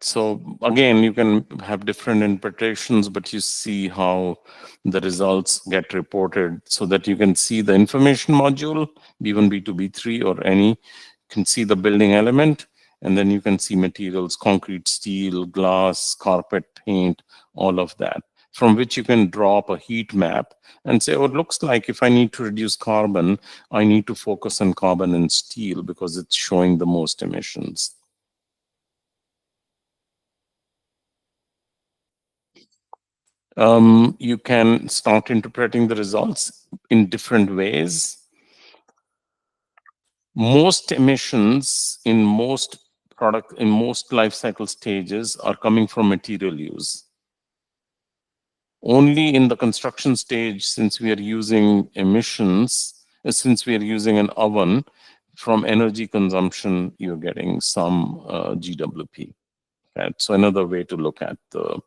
So again, you can have different interpretations, but you see how the results get reported so that you can see the information module, B1, B2, B3, or any, you can see the building element, and then you can see materials, concrete, steel, glass, carpet, paint, all of that, from which you can draw up a heat map and say, oh, it looks like if I need to reduce carbon, I need to focus on carbon and steel because it's showing the most emissions. You can start interpreting the results in different ways. Most emissions in most life cycle stages are coming from material use. Only in the construction stage, since we are using emissions, since we are using an oven, from energy consumption, you're getting some GWP. Right? So another way to look at the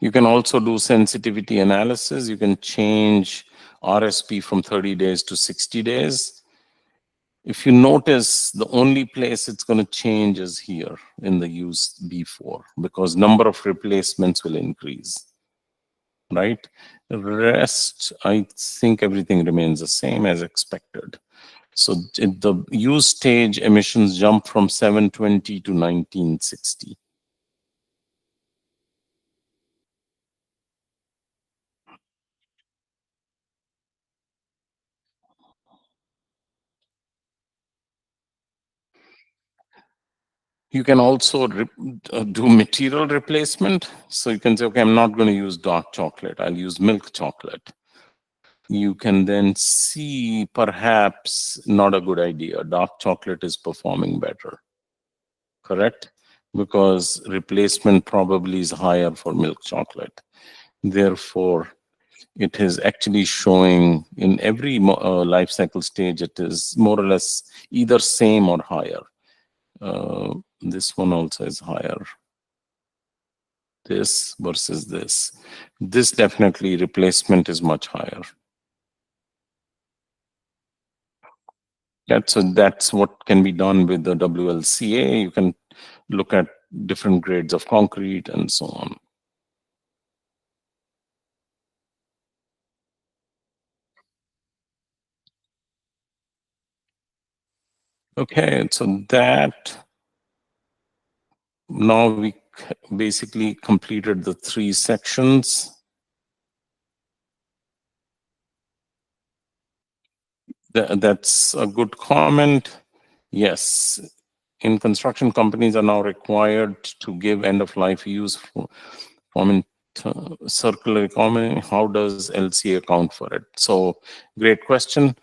You can also do sensitivity analysis. You can change RSP from 30 days to 60 days. If you notice, the only place it's going to change is here in the use B4 because number of replacements will increase, right? The rest, I think everything remains the same as expected. So the use stage emissions jump from 720 to 1960. You can also do material replacement. So you can say, okay, I'm not going to use dark chocolate. I'll use milk chocolate. You can then see perhaps not a good idea. Dark chocolate is performing better, correct? Because replacement probably is higher for milk chocolate. Therefore, it is actually showing in every life cycle stage, it is more or less either same or higher. This one also is higher. This versus this. This definitely replacement is much higher. That's what can be done with the WLCA. You can look at different grades of concrete and so on. Okay, so that now we basically completed the 3 sections. That's a good comment. Yes, in construction, companies are now required to give end-of-life use form in circular economy. How does LCA account for it? So, great question.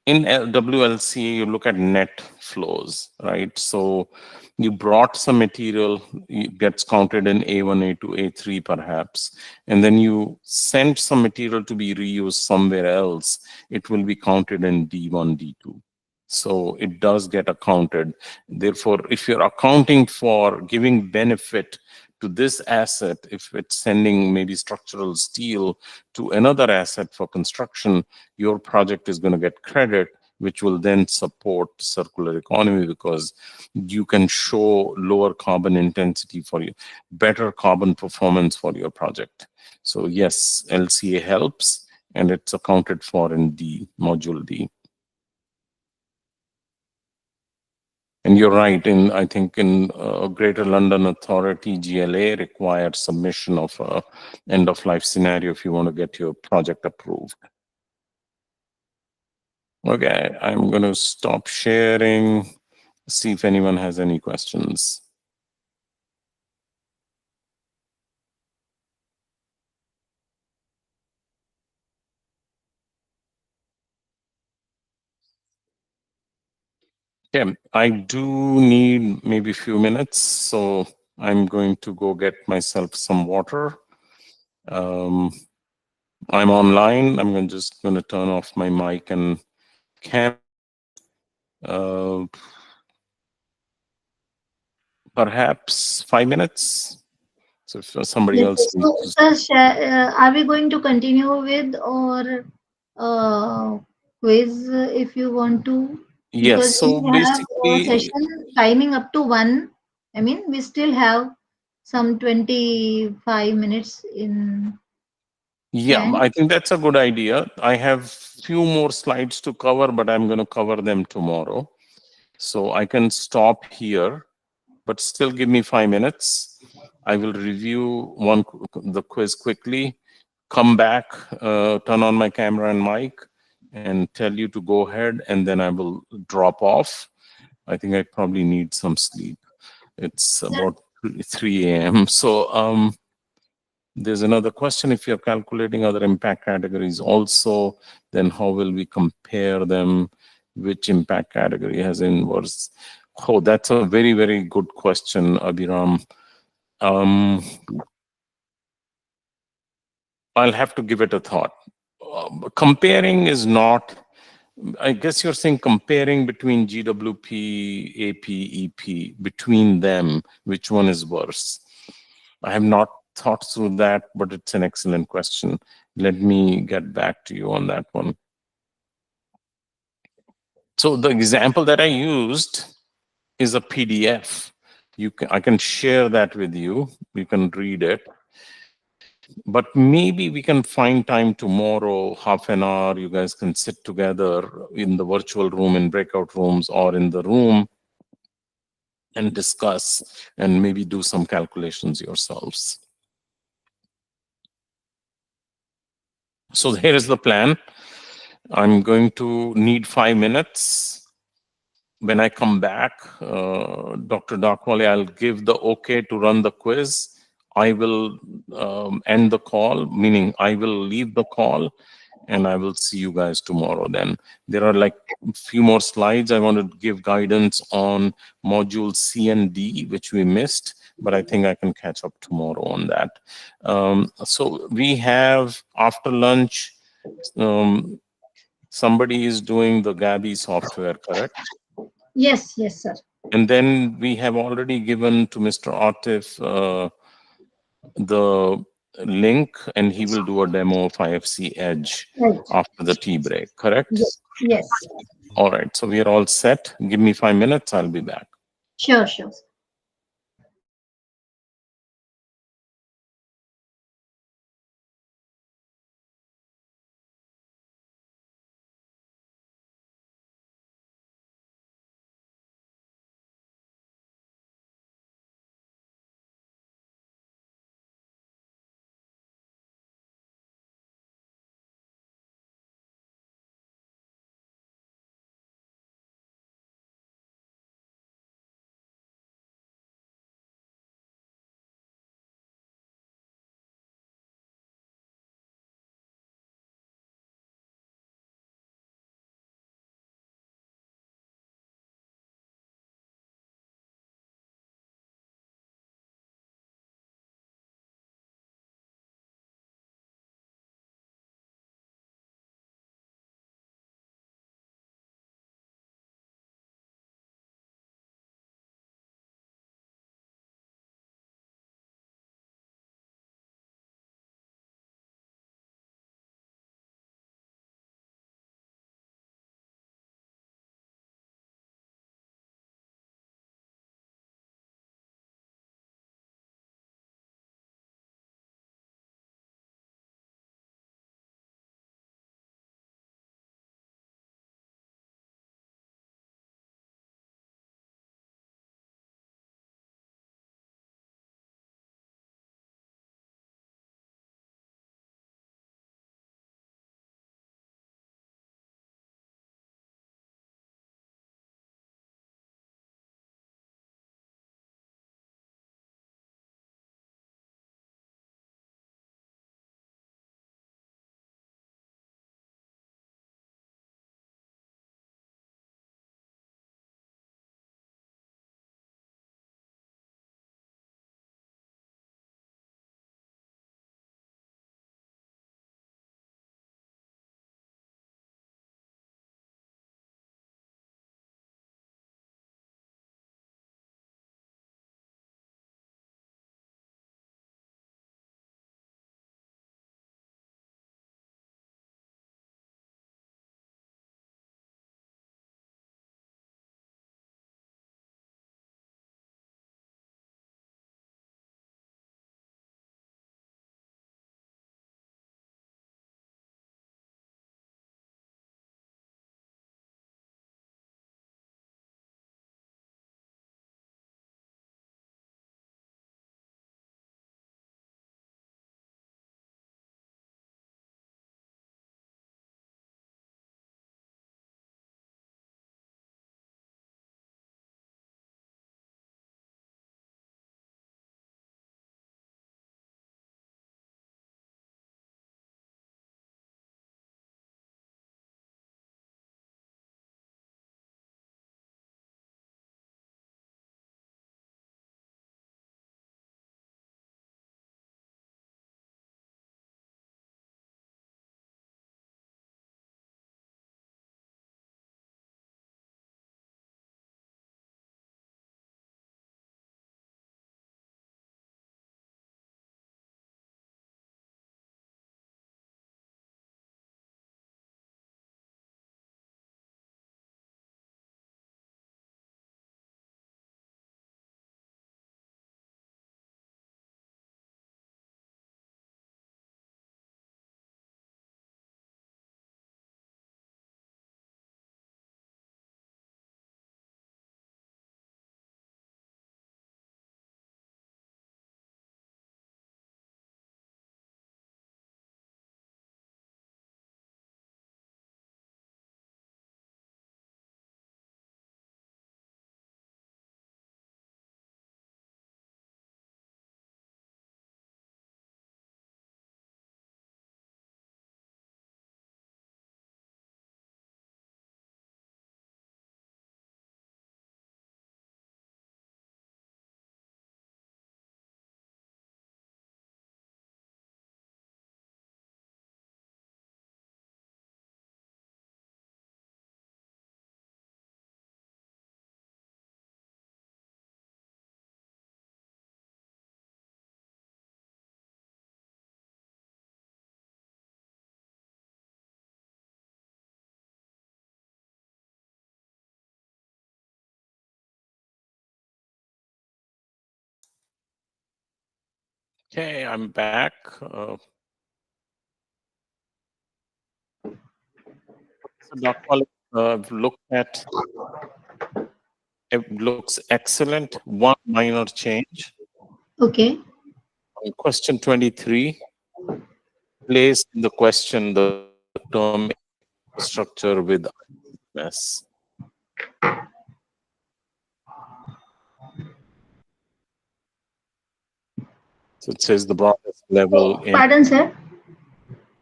In WLCA, you look at net flows, right? So you brought some material, it gets counted in A1, A2, A3 perhaps, and then you sent some material to be reused somewhere else, it will be counted in D1, D2. So it does get accounted. Therefore, if you're accounting for giving benefit to this asset, if it's sending maybe structural steel to another asset for construction, your project is going to get credit, which will then support circular economy because you can show lower carbon intensity for you, better carbon performance for your project. So yes, LCA helps, and it's accounted for in D, module D. And you're right, I think in Greater London Authority, GLA requires submission of a end-of-life scenario if you want to get your project approved. Okay, I'm going to stop sharing, see if anyone has any questions. Okay, I do need maybe a few minutes, so I'm going to go get myself some water. I'm online. I'm just going to turn off my mic and cam. Perhaps 5 minutes. So if somebody Yes, else so, needs to. sir, are we going to continue with or quiz if you want to? Yes, Because we so have a basically, session timing up to 1. I mean, we still have some 25 minutes in yeah, hand. I think that's a good idea. I have few more slides to cover, but I'm going to cover them tomorrow. So I can stop here, but still give me 5 minutes. I will review the quiz quickly, come back, turn on my camera and mic, and tell you to go ahead, and then I will drop off. I think I probably need some sleep. It's about 3 a.m. So there's another question. If you're calculating other impact categories also, then how will we compare them? Which impact category has inverse? Oh, that's a very, very good question, Abhiram. I'll have to give it a thought. Comparing is not, I guess you're saying comparing between GWP, AP, EP, between them, which one is worse? I have not thought through that, but it's an excellent question. Let me get back to you on that one. So the example that I used is a PDF. I can share that with you. You can read it. But maybe we can find time tomorrow, half an hour. You guys can sit together in the virtual room, in breakout rooms, or in the room and discuss and maybe do some calculations yourselves. So here is the plan. I'm going to need 5 minutes. when I come back, Dr. Dakwale, I'll give the okay to run the quiz. I will end the call, meaning I will leave the call, and I will see you guys tomorrow then. There are like a few more slides. I want to give guidance on module C and D, which we missed, but I think I can catch up tomorrow on that. So we have after lunch, somebody is doing the Gabby software, correct? Yes, yes, sir. And then we have already given to Mr. Atif the link, and he will do a demo of IFC Edge Right. after the tea break, correct? Yes, yes. All right, so we are all set. Give me 5 minutes, I'll be back. Sure, sure. Okay, I'm back. So Dr. Malik, look at it looks excellent. One minor change. Okay. On question 23, place in the question the term infrastructure with IMS. So it says the broadest level in. Pardon, sir.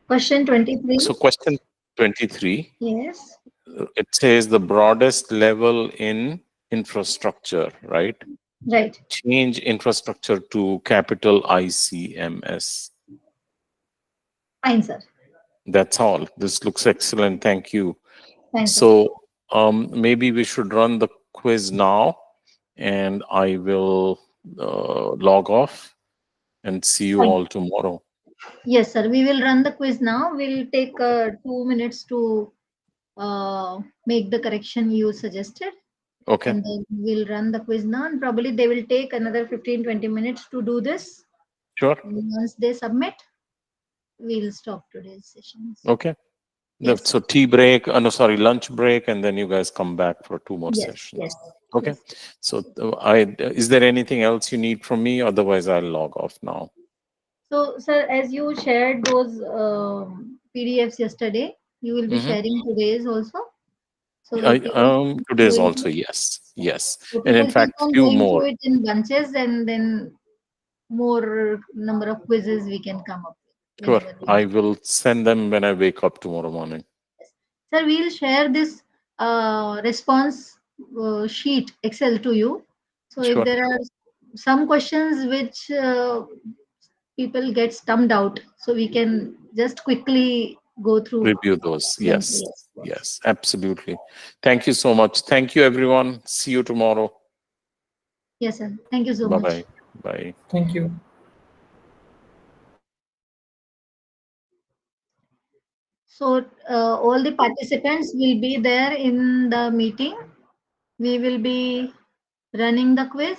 Question 23. So question 23, Yes. it says the broadest level in infrastructure, right? Right. Change infrastructure to capital ICMS. Fine, sir. That's all. This looks excellent. Thank you. Fine, sir. So maybe we should run the quiz now, and I will log off and see you all tomorrow. Yes, sir. We will run the quiz now. We'll take 2 minutes to make the correction you suggested. Okay, And then we'll run the quiz now. And probably they will take another 15-20 minutes to do this. sure. And once they submit, we'll stop today's sessions. Okay. Yes, So sir. tea break, no, sorry, lunch break, and then you guys come back for 2 more Yes, sessions. yes. Okay. Yes. So is there anything else you need from me? Otherwise, I'll log off now. So, sir, as you shared those PDFs yesterday, you will be Mhm. sharing today's also. So that Today's also, yes. so And in people keep fact, on few going more. through it in bunches, and then more number of quizzes we can come up with Sure. whenever we I need. will send them when I wake up tomorrow morning. Sir, we'll share this response sheet Excel to you. So if Sure. there are some questions which people get stumped out, so we can just quickly go through Review those. them. Yes. Yes. Yes. Absolutely. Thank you so much. Thank you, everyone. See you tomorrow. Yes, sir. Thank you so Bye much. bye. Bye. Thank you. So all the participants will be there in the meeting. We will be running the quiz.